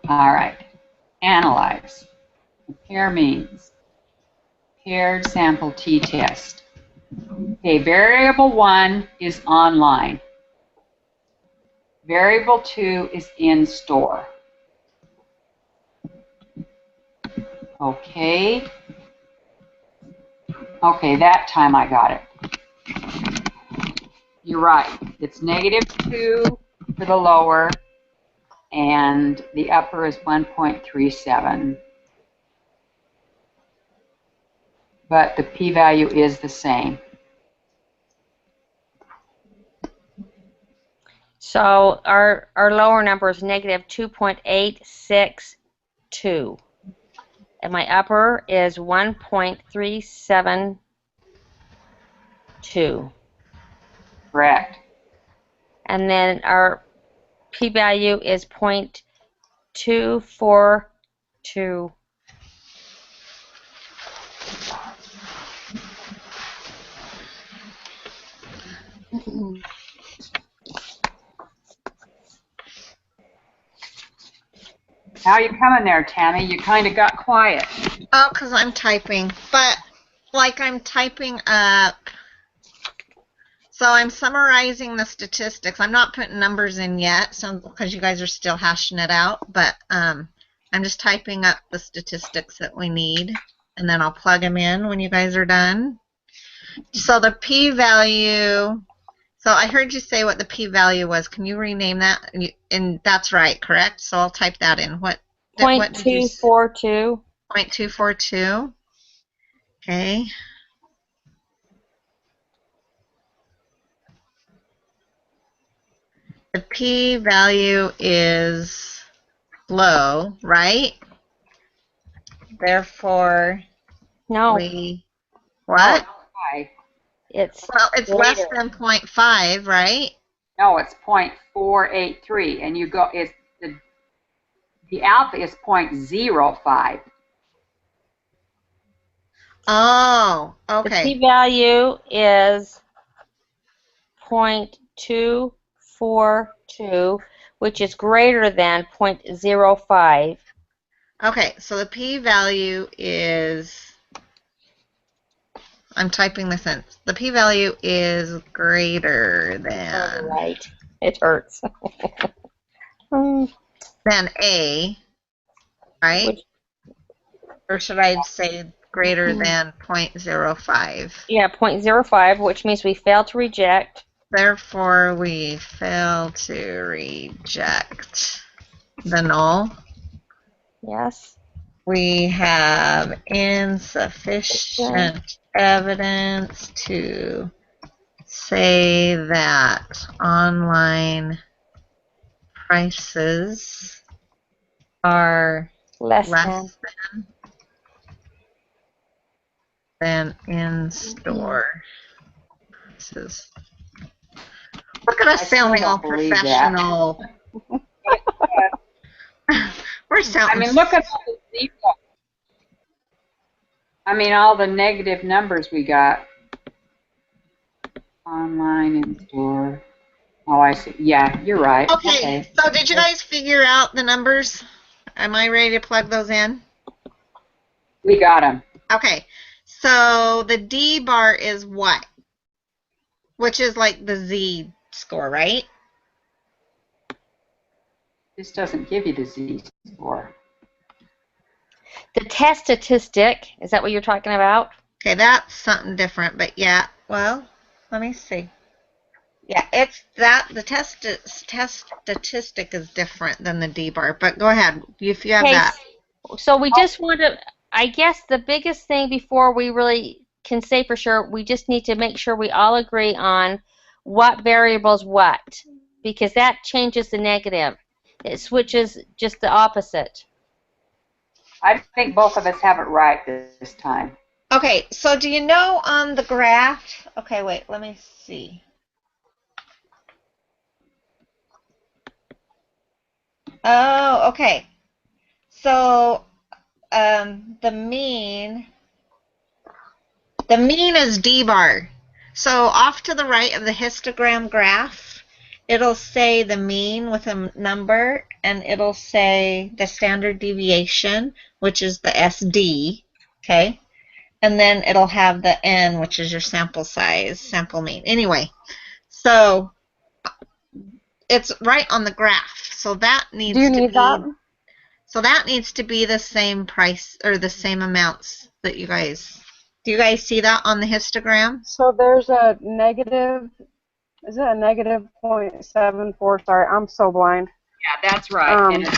All right. Analyze. Compare means. Paired sample t-test. Okay, variable 1 is online. Variable 2 is in store. Okay. Okay, that time I got it. You're right. It's -2 for the lower, and the upper is 1.37. But the p-value is the same. So our lower number is negative 2.862. And my upper is 1.372. Correct. And then our p-value is 0.242. How are you coming there, Tammy? You kind of got quiet. Oh, because I'm typing. But, like, I'm typing up. So I'm summarizing the statistics. I'm not putting numbers in yet, so because you guys are still hashing it out. But I'm just typing up the statistics that we need, and then I'll plug them in when you guys are done. So the p-value. So I heard you say what the p-value was. Can you rename that? And that's right, correct? So I'll type that in. What did you say? 0.242. 0.242. Okay. The p-value is low, right? Therefore, No, we No, what? it's 5. it's Well, it's less greater. than 0.5, right? No, it's 0.483, and you go. It's the alpha is 0.05. Oh, The okay. p-value is 0.242, which is greater than 0.05. Okay, so the p-value is, I'm typing this in. The p-value is greater than Right. It hurts. A, right? Which, Or should I say greater than 0.05? yeah, 0.05, which means we fail to reject. Therefore, we fail to reject the null. Yes. We have insufficient evidence to say that online prices are Less less than in-store prices. Look at us sounding all professional. We're I sounding. mean, look at all the zero. I mean, all the negative numbers we got. Online in store. Oh, I see. Yeah, you're right. Okay, so did you guys figure out the numbers? Am I ready to plug those in? We got them. Okay, so the D bar is what? Which is like the Z score, right? This doesn't give you the z-score. The test statistic, is that what you're talking about? Okay, that's something different, but yeah, well, let me see. Yeah, it's that the test statistic is different than the D bar, but go ahead if you have Okay, that. so we just want to, I guess the biggest thing before we really can say for sure, we just need to make sure we all agree on what variables what, because that changes the negative. It switches just the opposite. I think both of us have it right this time. Okay, so do you know on the graph? Okay, wait, let me see. Oh, okay. So the mean is D bar. So off to the right of the histogram graph, it'll say the mean with a number, and it'll say the standard deviation, which is the SD, okay? And then it'll have the N, which is your sample size, sample mean. Anyway, so it's right on the graph. So that needs Do you to need be that? so that needs to be the same price or the same amounts that you guys. Do you guys see that on the histogram? So there's a negative, is it a negative 0.74? Sorry, I'm so blind. Yeah, that's right. And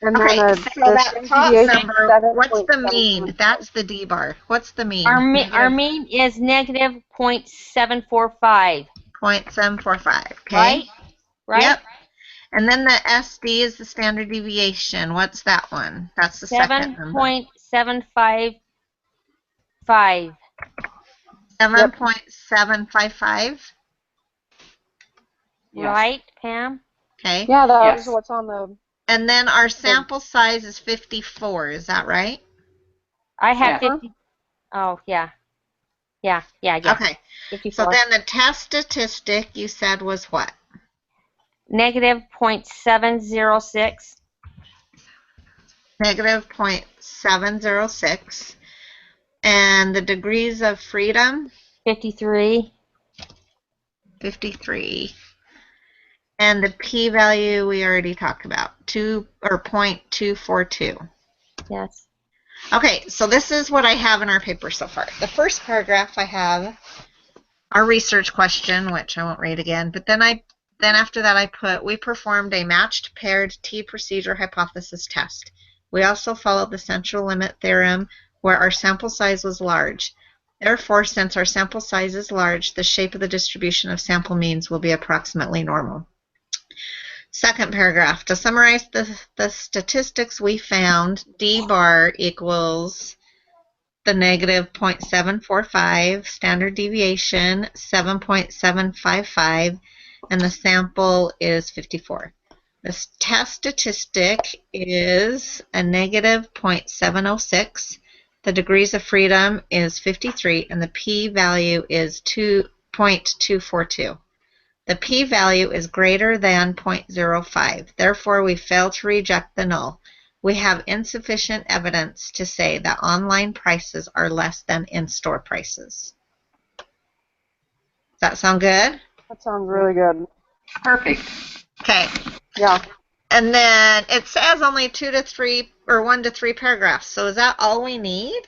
Okay, then so the that standard top deviation number, what's the mean? 7.7. That's the D bar. What's the mean? Our Negative mean is negative 0.745, 0.745. Okay. right? Right? Yep. And then the SD is the standard deviation. What's that one? That's the second number. 7.755, 7.755. Yes. right, Pam? Okay. Yeah, that is Yes. what's on the. And then our sample size is 54. Is that right? I have Yeah. 50. Oh, yeah. Yeah. Okay. 54. So then the test statistic you said was what? Negative 0.706. Negative 0.706. And the degrees of freedom? 53. 53. And the p-value we already talked about, 0.242. Yes. Okay, so this is what I have in our paper so far. The first paragraph I have our research question, which I won't read again, but then after that I put, we performed a matched paired t-procedure hypothesis test. We also followed the central limit theorem where our sample size was large. Therefore, since our sample size is large, the shape of the distribution of sample means will be approximately normal. Second paragraph, to summarize the statistics we found, D bar equals the negative 0.745, standard deviation 7.755, and the sample is 54. The test statistic is a negative 0.706. The degrees of freedom is 53, and the p-value is 2.242. The p-value is greater than 0.05. Therefore, we fail to reject the null. We have insufficient evidence to say that online prices are less than in-store prices. Does that sound good? That sounds really good. Perfect. Okay. Yeah. And then it says only 2 to 3 or 1 to 3 paragraphs. So is that all we need?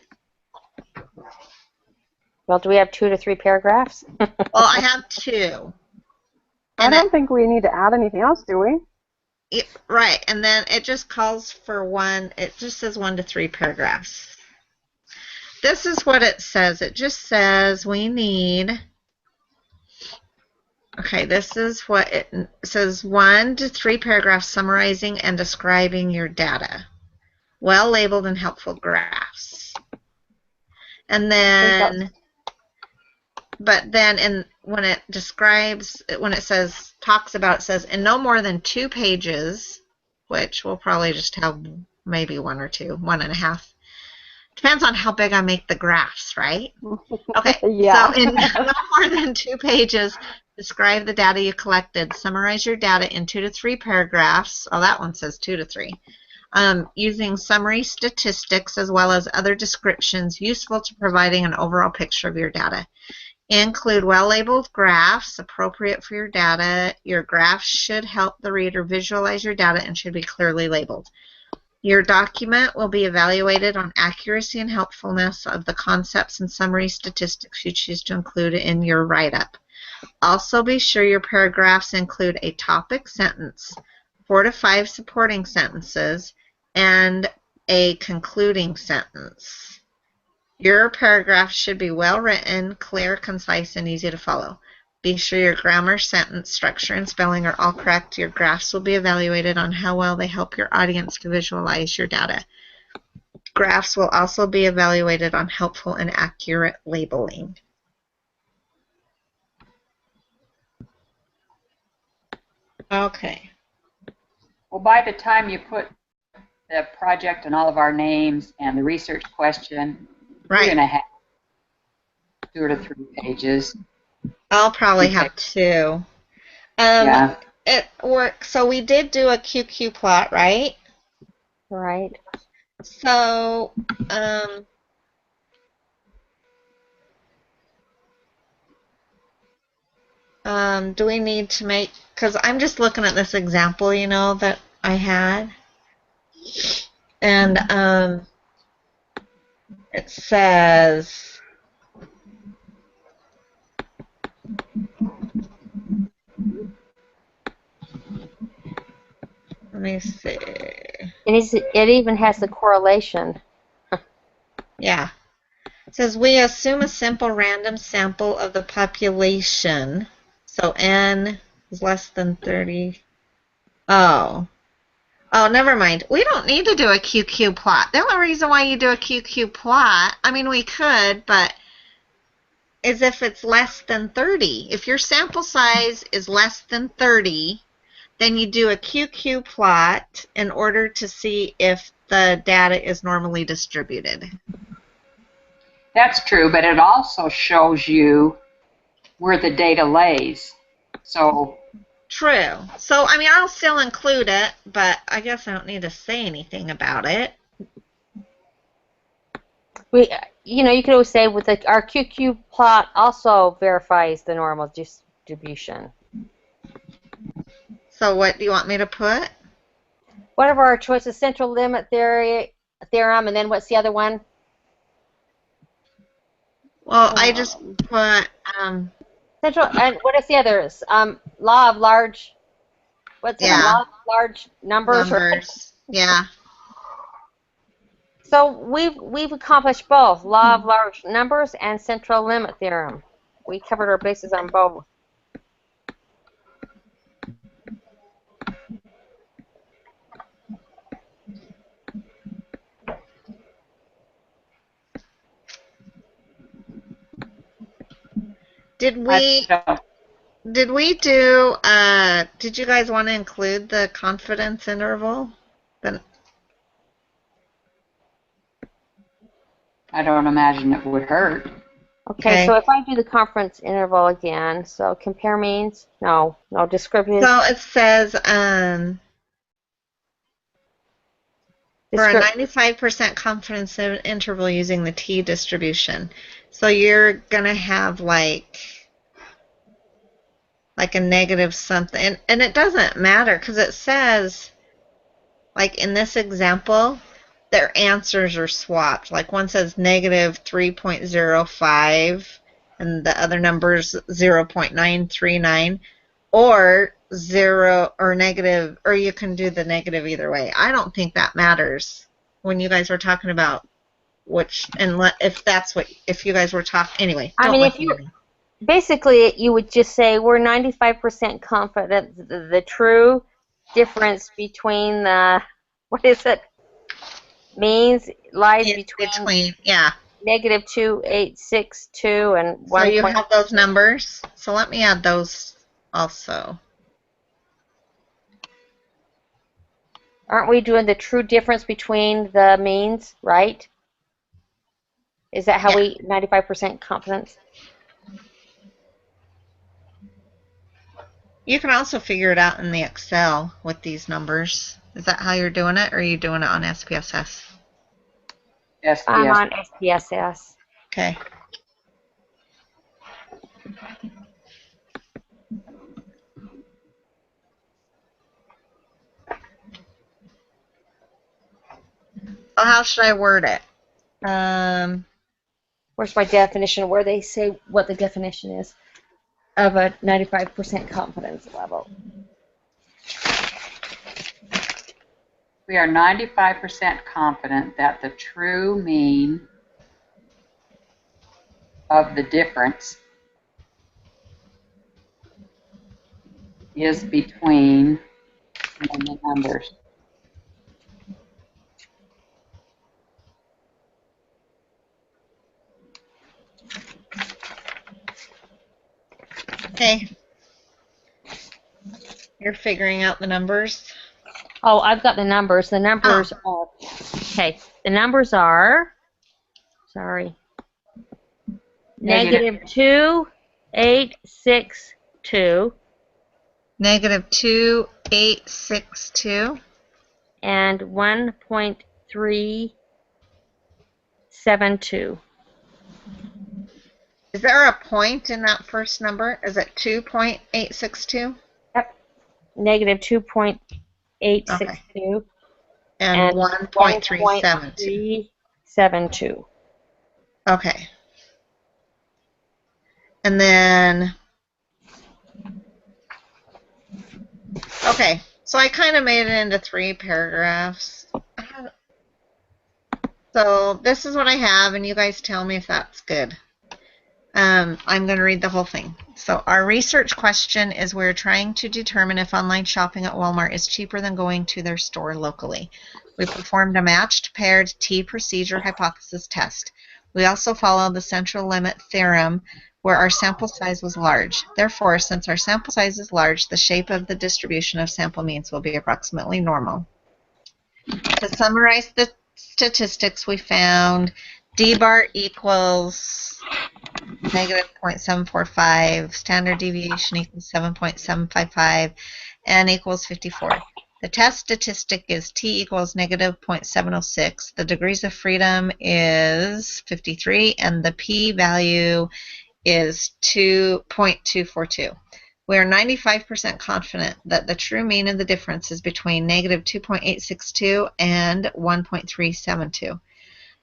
Well, do we have 2 to 3 paragraphs? Well, I have 2. I don't think we need to add anything else, do we? Right, and then it just calls for one, it just says 1 to 3 paragraphs. This is what it says. It just says we need, okay, this is what it says, 1 to 3 paragraphs summarizing and describing your data. Well labeled and helpful graphs. And then, but then when it describes, when it says, talks about, it says, in no more than 2 pages, which we'll probably just have maybe 1 or 2, 1.5. Depends on how big I make the graphs, right? Okay, Yeah. so in no more than 2 pages, Describe the data you collected. Summarize your data in 2 to 3 paragraphs. Oh, that one says 2 to 3. Using summary statistics as well as other descriptions useful to providing an overall picture of your data. Include well-labeled graphs appropriate for your data. Your graphs should help the reader visualize your data and should be clearly labeled. Your document will be evaluated on accuracy and helpfulness of the concepts and summary statistics you choose to include in your write-up. Also be sure your paragraphs include a topic sentence, 4 to 5 supporting sentences, and a concluding sentence. Your paragraph should be well written, clear, concise, and easy to follow. Be sure your grammar, sentence structure, and spelling are all correct. Your graphs will be evaluated on how well they help your audience to visualize your data. Graphs will also be evaluated on helpful and accurate labeling. Okay. Well, by the time you put the project and all of our names and the research question, Right. you're going to have 2 to 3 pages. I'll probably Okay. have 2. Yeah. It works. So we did do a QQ plot, right? Right. So, do we need to make, because I'm just looking at this example, you know, that I had. And it says, let me see. It even has the correlation. Yeah. It says, we assume a simple random sample of the population. So N is less than 30. Oh. Oh, never mind. We don't need to do a QQ plot. The only reason why you do a QQ plot, I mean, we could, but is if it's less than 30. If your sample size is less than 30, then you do a QQ plot in order to see if the data is normally distributed. That's true, but it also shows you where the data lays. So True. So, I mean, I'll still include it, but I guess I don't need to say anything about it. You could always say with our QQ plot also verifies the normal distribution. So what do you want me to put? Whatever our choices, central limit theorem, and then what's the other one? Well, I just put Central, and what is the others? Law of large, what's it? Law of large numbers? Numbers. Yeah. So we've accomplished both law of large numbers and central limit theorem. We covered our bases on both. Did we do, did you guys want to include the confidence interval? I don't imagine it would hurt. Okay, so if I do the confidence interval again, so compare means, no descriptive. So it says, for a 95% confidence interval using the t distribution. So you're going to have like a negative something. And it doesn't matter because it says, like in this example, their answers are swapped. Like one says negative 3.05 and the other number's 0.939, or 0 or negative, or you can do the negative either way. I don't think that matters when you guys were talking about which, and if you guys were talking, anyway. I mean, basically you would just say we're 95% confident the true difference between the, what is it, means lies between negative 2.862 and 1. So you have those numbers. So let me add those also. Aren't we doing the true difference between the means, right? Is that how we 95% confidence? You can also figure it out in the Excel with these numbers. Is that how you're doing it, or are you doing it on SPSS? I'm SPS. on SPSS. Okay. Well, how should I word it? Where's my definition where they say what the definition is of a 95% confidence level? We are 95% confident that the true mean of the difference is between the numbers. Okay. You're figuring out the numbers. Oh, I've got the numbers. The numbers are, okay, the numbers are, sorry, Negative. -2,862 -2,862 and 1.372. Is there a point in that first number? Is it 2.862? Yep, -2.862 Okay. And and 1.372. 1.372. Okay. And then, okay, so I kind of made it into 3 paragraphs. So this is what I have, and you guys tell me if that's good. I'm going to read the whole thing. So our research question is we're trying to determine if online shopping at Walmart is cheaper than going to their store locally. We performed a matched paired t-procedure hypothesis test. We also followed the central limit theorem where our sample size was large. Therefore, since our sample size is large, the shape of the distribution of sample means will be approximately normal. To summarize the statistics, we found D bar equals -0.745, standard deviation equals 7.755, n equals 54. The test statistic is t equals -0.706. The degrees of freedom is 53, and the p-value is 2.242. We are 95% confident that the true mean of the difference is between -2.862 and 1.372.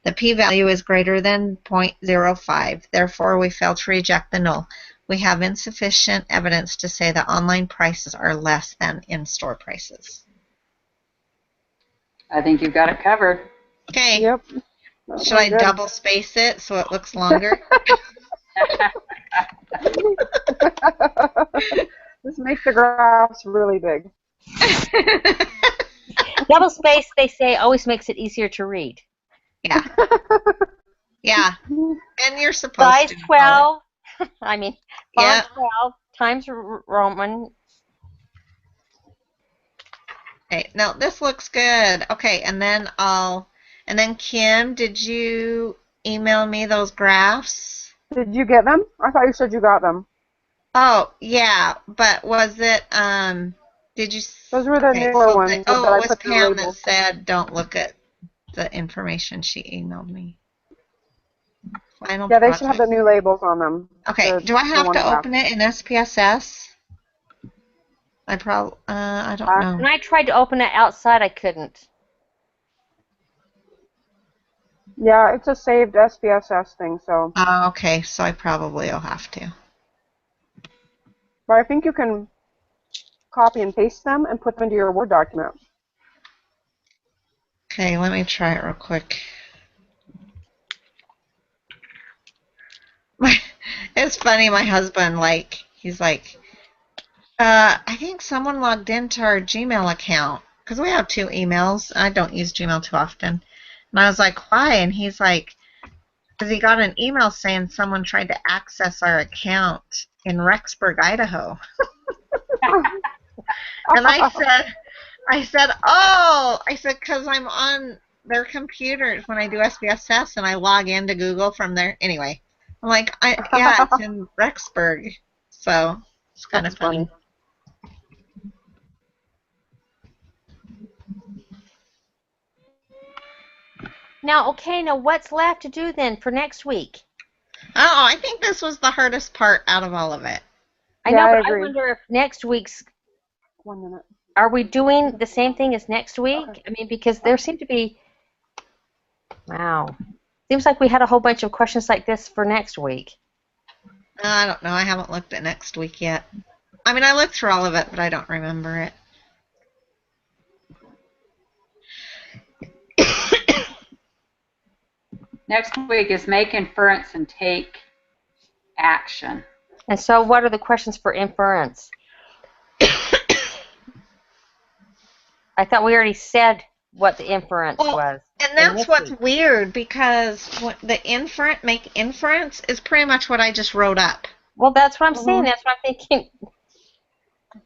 The p-value is greater than 0.05. Therefore, we fail to reject the null. We have insufficient evidence to say that online prices are less than in-store prices. I think you've got it covered. Okay. Yep. Should I double space it so it looks longer? This makes the graphs really big. Double space, they say, always makes it easier to read. Yeah. Yeah. And you're supposed Size to. 12, I mean, font Yeah. 12 times Roman. Okay, now this looks good. Okay, and then Kim, did you email me those graphs? Did you get them? I thought you said you got them. Oh, yeah, but was it, did you? Those were the newer ones that oh, I it was put the Pam that labels. said don't look at the information she emailed me. Final Yeah, they should project. have the new labels on them. Okay, do I have to open it in SPSS? I don't know. When I tried to open it outside, I couldn't. Yeah, it's a saved SPSS thing, so. Oh, okay, so I probably will have to. But I think you can copy and paste them and put them into your Word document. Okay, let me try it real quick. It's funny, my husband, he's like, I think someone logged into our Gmail account, because we have 2 emails. I don't use Gmail too often. And I was like, why? And he's like, because he got an email saying someone tried to access our account in Rexburg, Idaho. And I said, oh, because I'm on their computers when I do SPSS and I log into Google from there. Anyway, I'm like, yeah, it's in Rexburg. So it's kind of funny. Now, okay, now what's left to do then for next week? Oh, I think this was the hardest part out of all of it. I Yeah, know, I but I agree. wonder if next week's, 1 minute. are we doing the same thing as next week? Okay. I mean, because there seem to be, wow. Seems like we had a whole bunch of questions like this for next week. I don't know. I haven't looked at next week yet. I mean, I looked through all of it, but I don't remember it. Next week is make inference and take action. And so what are the questions for inference? I thought we already said what the inference was. And that's what's weird, because the make inference is pretty much what I just wrote up. Well, that's what I'm saying. That's what I'm thinking.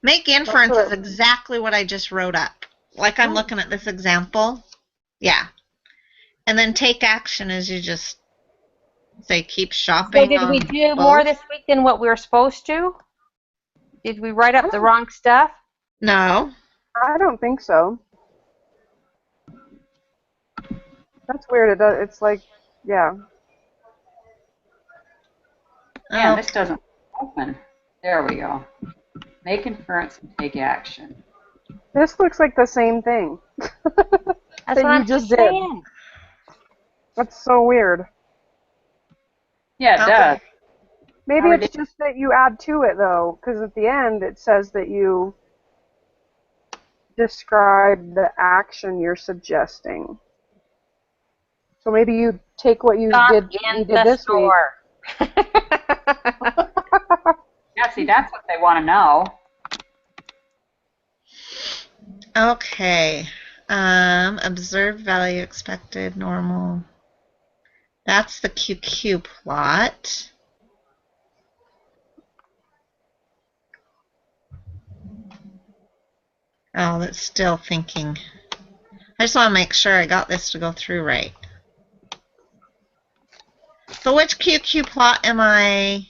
Make inference is exactly what I just wrote up. Like I'm looking at this example. Yeah. And then take action is you just say keep shopping. So did we do more this week than what we were supposed to? Did we write up the wrong stuff? No. I don't think so. That's weird. It's like, yeah. Yeah, this doesn't open. There we go. Make inference and take action. This looks like the same thing. That's what I'm just saying. That's so weird. Yeah, it does. Maybe it's just that you add to it, though, because at the end it says that you describe the action you're suggesting. So maybe you take what you did this week. Yeah, see, that's what they want to know. Okay. Observed value, expected, normal. That's the QQ plot. Oh, that's still thinking. I just want to make sure I got this to go through right. So which QQ plot am I?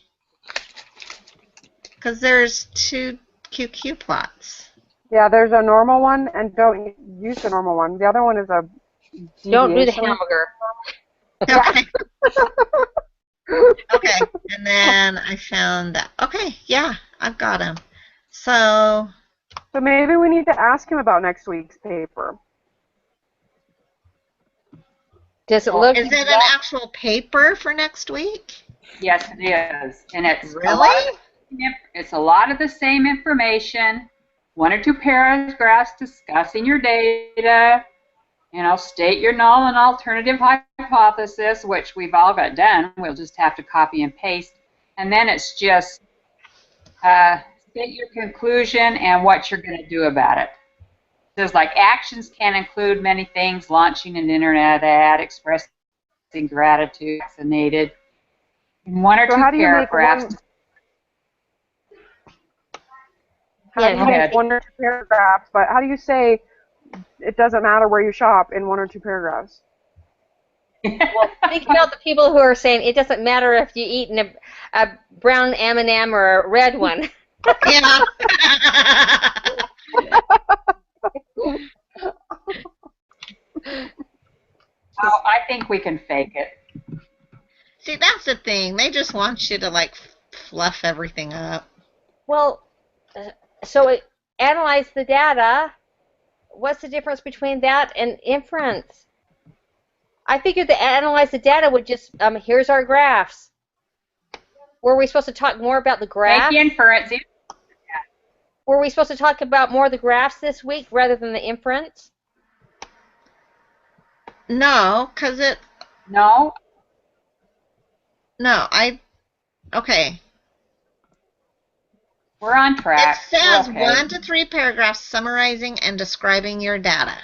Because there's two QQ plots. Yeah, there's a normal one, and don't use the normal one. The other one is a deviation. Don't do the hamburger. Okay. Okay, and then I found that. Okay, yeah, I've got him. So maybe we need to ask him about next week's paper. Does it look? Is it an actual paper for next week? Yes, it is, and it's really. It's a lot of the same information. 1 or 2 paragraphs discussing your data. You know, state your null and alternative hypothesis, which we've all got done. We'll just have to copy and paste. And then it's just state your conclusion and what you're going to do about it. It says, like, actions can include many things: launching an internet ad, expressing gratitude, vaccinated. In 1 or 2 paragraphs. How do you make 1 or 2 paragraphs? But how do you say it doesn't matter where you shop in 1 or 2 paragraphs? Well, think about the people who are saying it doesn't matter if you eat a brown M&M or a red one. Yeah. Oh, I think we can fake it. See, that's the thing. They just want you to, like, fluff everything up. Well, so analyze the data. What's the difference between that and inference? I figured the analyze the data would just, here's our graphs. Were we supposed to talk more about the graphs? Make inference. Were we supposed to talk about more of the graphs this week rather than the inference? No, because it... No? No, okay. We're on track. It says okay. 1 to 3 paragraphs summarizing and describing your data.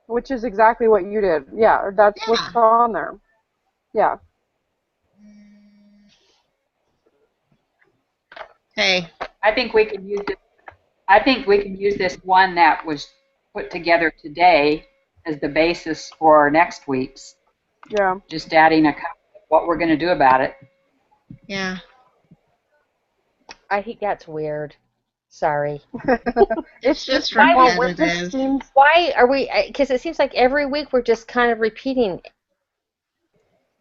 Which is exactly what you did. Yeah, that's what's on there. Yeah. Hey. I think we can use it. I think we can use this one that was put together today as the basis for next week's. Yeah. Just adding what we're going to do about it. Yeah. I think that's weird. Sorry. It's just repetitive. Why are we? Because it seems like every week we're just kind of repeating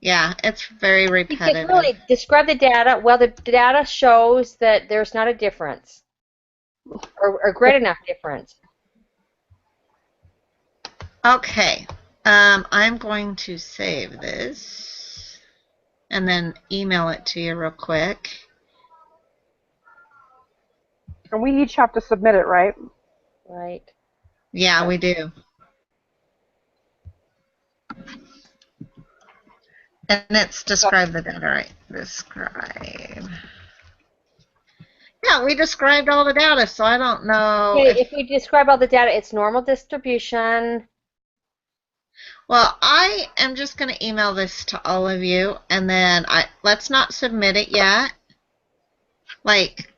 Yeah, it's very Because repetitive. really, describe the data. Well, the data shows that there's not a difference or great enough difference. Okay, I'm going to save this and then email it to you real quick. And we each have to submit it, right? Right. Yeah, we do. And it's describe the data, right? Describe. Yeah, we described all the data, so I don't know Okay, if we describe all the data, it's normal distribution. Well, I am just going to email this to all of you, and then let's not submit it yet. Like,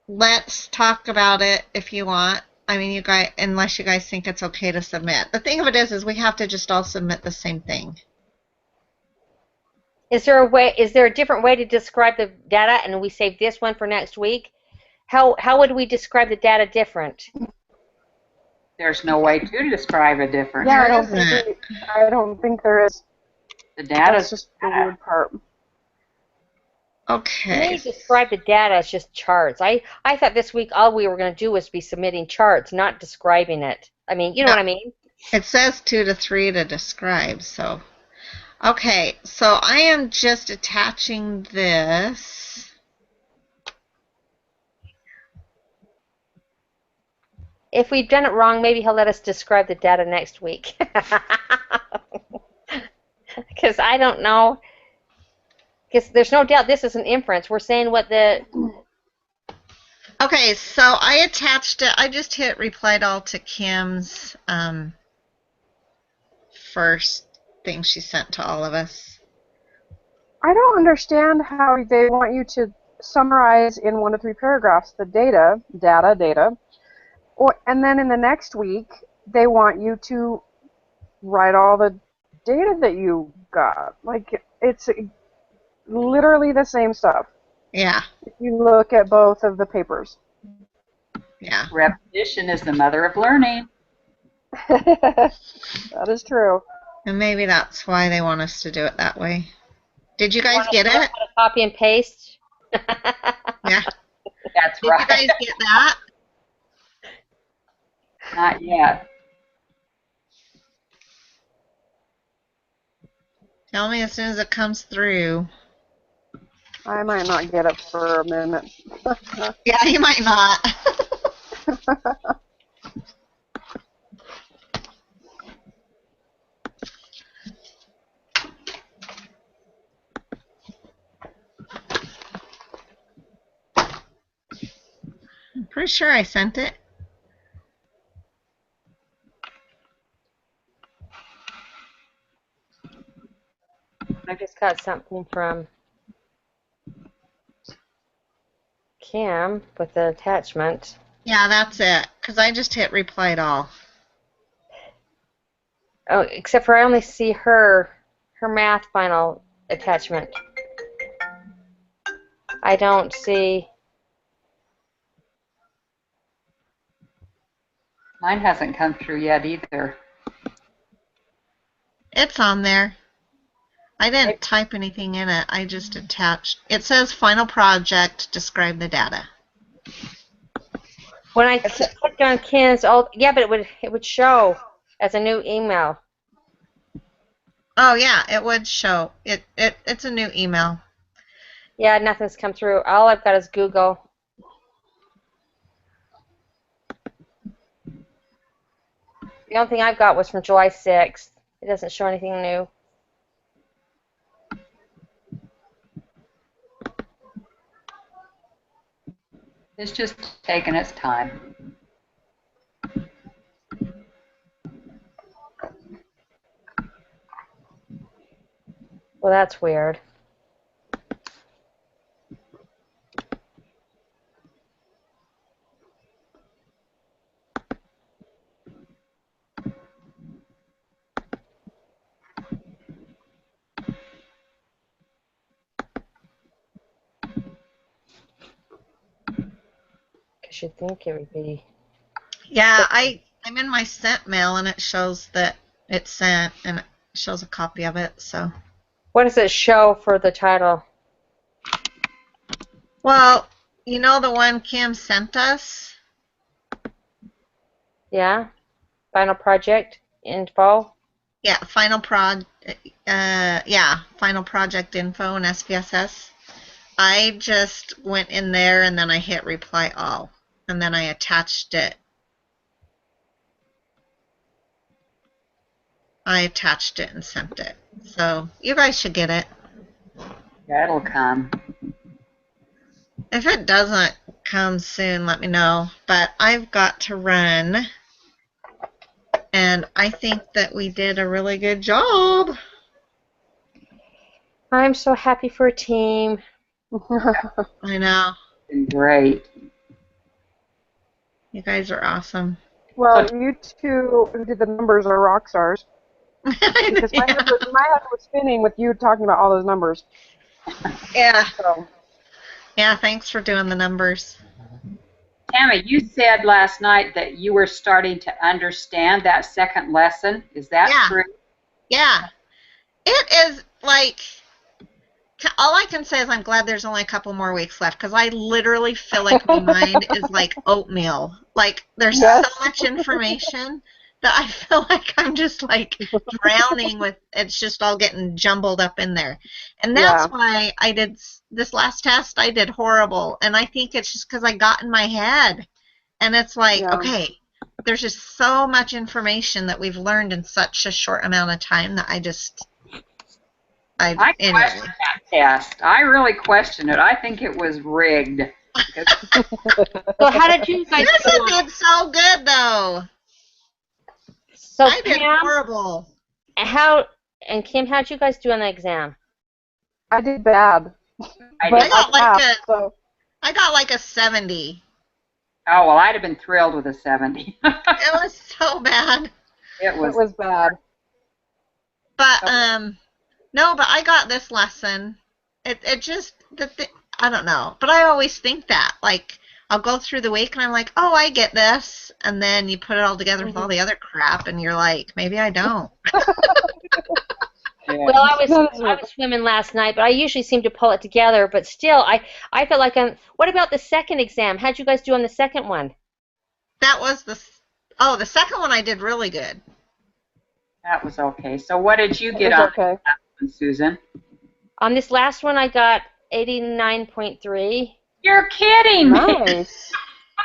let's talk about it if you want. I mean, you guys, unless you guys think it's okay to submit. The thing of it is we have to just all submit the same thing. Is there a way? Is there a different way to describe the data? And we save this one for next week. How would we describe the data different? There's no way to describe a difference. Yeah, There I don't think there is. The That's data's just the weird part. Okay. Maybe describe the data as just charts. I thought this week all we were going to do was be submitting charts, not describing it. I mean, you know what I mean? It says 2 to 3 to describe, so. Okay, so I am just attaching this. If we've done it wrong, maybe he'll let us describe the data next week. Because I don't know. Because there's no doubt this is an inference. We're saying what the... Okay, so I attached it. I just hit replied all to Kim's first thing she sent to all of us. I don't understand how they want you to summarize in 1 to 3 paragraphs the data, and then in the next week they want you to write all the data that you got. Like, it's literally the same stuff. Yeah. If you look at both of the papers. Yeah. repetition is the mother of learning. That is true. And maybe that's why they want us to do it that way. Did you guys get it? Copy and paste? Yeah. That's Did right. you guys get that? Not yet. Tell me as soon as it comes through. I might not get it for a minute. Yeah, you might not. I'm pretty sure I sent it. I just got something from Kim with the attachment. Yeah, that's it. Because I just hit replied all. Oh, except for I only see her math final attachment. I don't see... Mine hasn't come through yet either. It's on there. I didn't type anything in it. I just attached. It says final project, describe the data. When I clicked on Kim's, yeah, but it would show as a new email. Oh yeah, it would show. It's a new email. Yeah, nothing's come through. All I've got is Google. The only thing I've got was from July 6th. It doesn't show anything new. It's just taking its time. Well, that's weird. Because you'd think it would be... Yeah, I'm in my sent mail and it shows that it's sent and it shows a copy of it. So What does it show for the title? Well, you know the one Kim sent us? Yeah? Final project info? Yeah, final project info in SPSS. I just went in there and then I hit reply all, and then I attached it. I attached it and sent it. So you guys should get it. Yeah, it'll come. If it doesn't come soon, let me know. But I've got to run, and I think that we did a really good job. I'm so happy for a team. I know. Been great. You guys are awesome. Well, you two who did the numbers are rock stars. Because my head was spinning with you talking about all those numbers. Yeah. So. Yeah, thanks for doing the numbers. Tammy, you said last night that you were starting to understand that second lesson. Is that true? Yeah. It is like, all I can say is I'm glad there's only a couple more weeks left, because I literally feel like my mind is like oatmeal. Like, there's so much information that I feel like I'm just like drowning with, it's just all getting jumbled up in there. And that's why I did this last test, I did horrible. And I think it's just because I got in my head. And it's like, okay, there's just so much information that we've learned in such a short amount of time that I question that test. I really question it. I think it was rigged. So how did you guys do? Susan did so good, though. So I did horrible. And Kim, how'd you guys do on the exam? I did bad. I got like a 70. Oh, well, I'd have been thrilled with a 70. It was so bad. It was bad. But, no, but I got this lesson. It just, I don't know. But I always think that. Like, I'll go through the week and I'm like, oh, I get this. And then you put it all together with all the other crap and you're like, maybe I don't. Well, I was swimming last night, but I usually seem to pull it together. But still, I feel like what about the second exam? How'd you guys do on the second one? That was the second one I did really good. That was okay. So what did you get on that one, Susan? On this last one, I got 89.3. You're kidding me. Nice.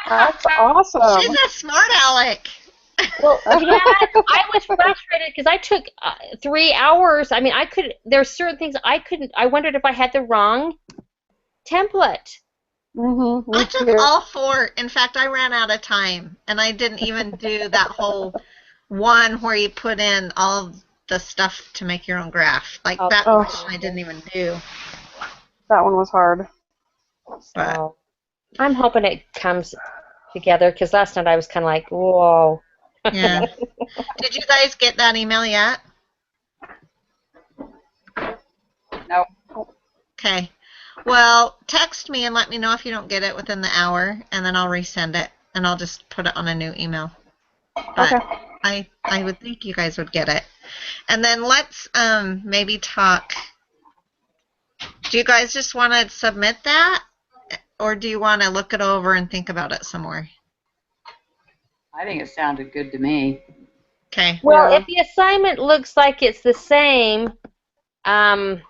That's awesome. She's a smart aleck. Well, yeah, I was frustrated because I took 3 hours. I mean, there's certain things I couldn't, I wondered if I had the wrong template. I took all 4. In fact, I ran out of time, and I didn't even do that whole one where you put in all the stuff to make your own graph. Like, that question I didn't even do. That one was hard. So, I'm hoping it comes together, because last night I was kind of like, whoa. Yeah. Did you guys get that email yet? No. Okay. Well, text me and let me know if you don't get it within the hour, and then I'll resend it, and I'll just put it on a new email. But I would think you guys would get it. And then let's maybe talk. Do you guys just want to submit that, or do you want to look it over and think about it some more? I think it sounded good to me. Okay. Well, if the assignment looks like it's the same for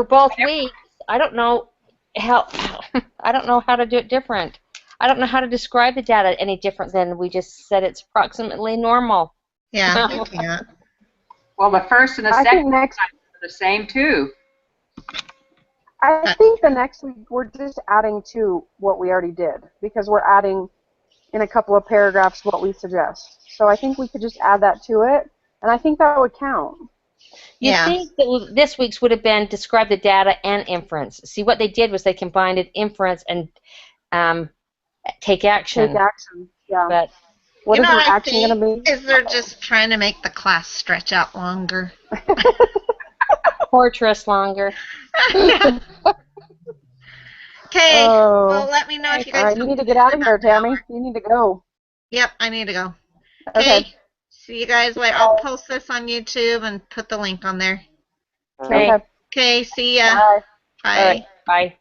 both weeks, I don't know how to do it different. I don't know how to describe the data any different than we just said it's approximately normal. Yeah, you can't. Well, the first and the second are the same too. I think the next week we're just adding to what we already did, because we're adding in a couple of paragraphs what we suggest. So I think we could just add that to it, and I think that would count. You think that this week's would have been describe the data and inference. See, what they did was they combined inference and take action. Take action, yeah. But what is the action going to be? Is they're just trying to make the class stretch out longer. Torturous longer. Okay, well, let me know if you guys. All right, you need to get out of here, Tammy. You need to go. Yep, I need to go. Okay. See you guys later. I'll post this on YouTube and put the link on there. Okay. Okay. Okay, see ya. Bye. Bye. All right. Bye.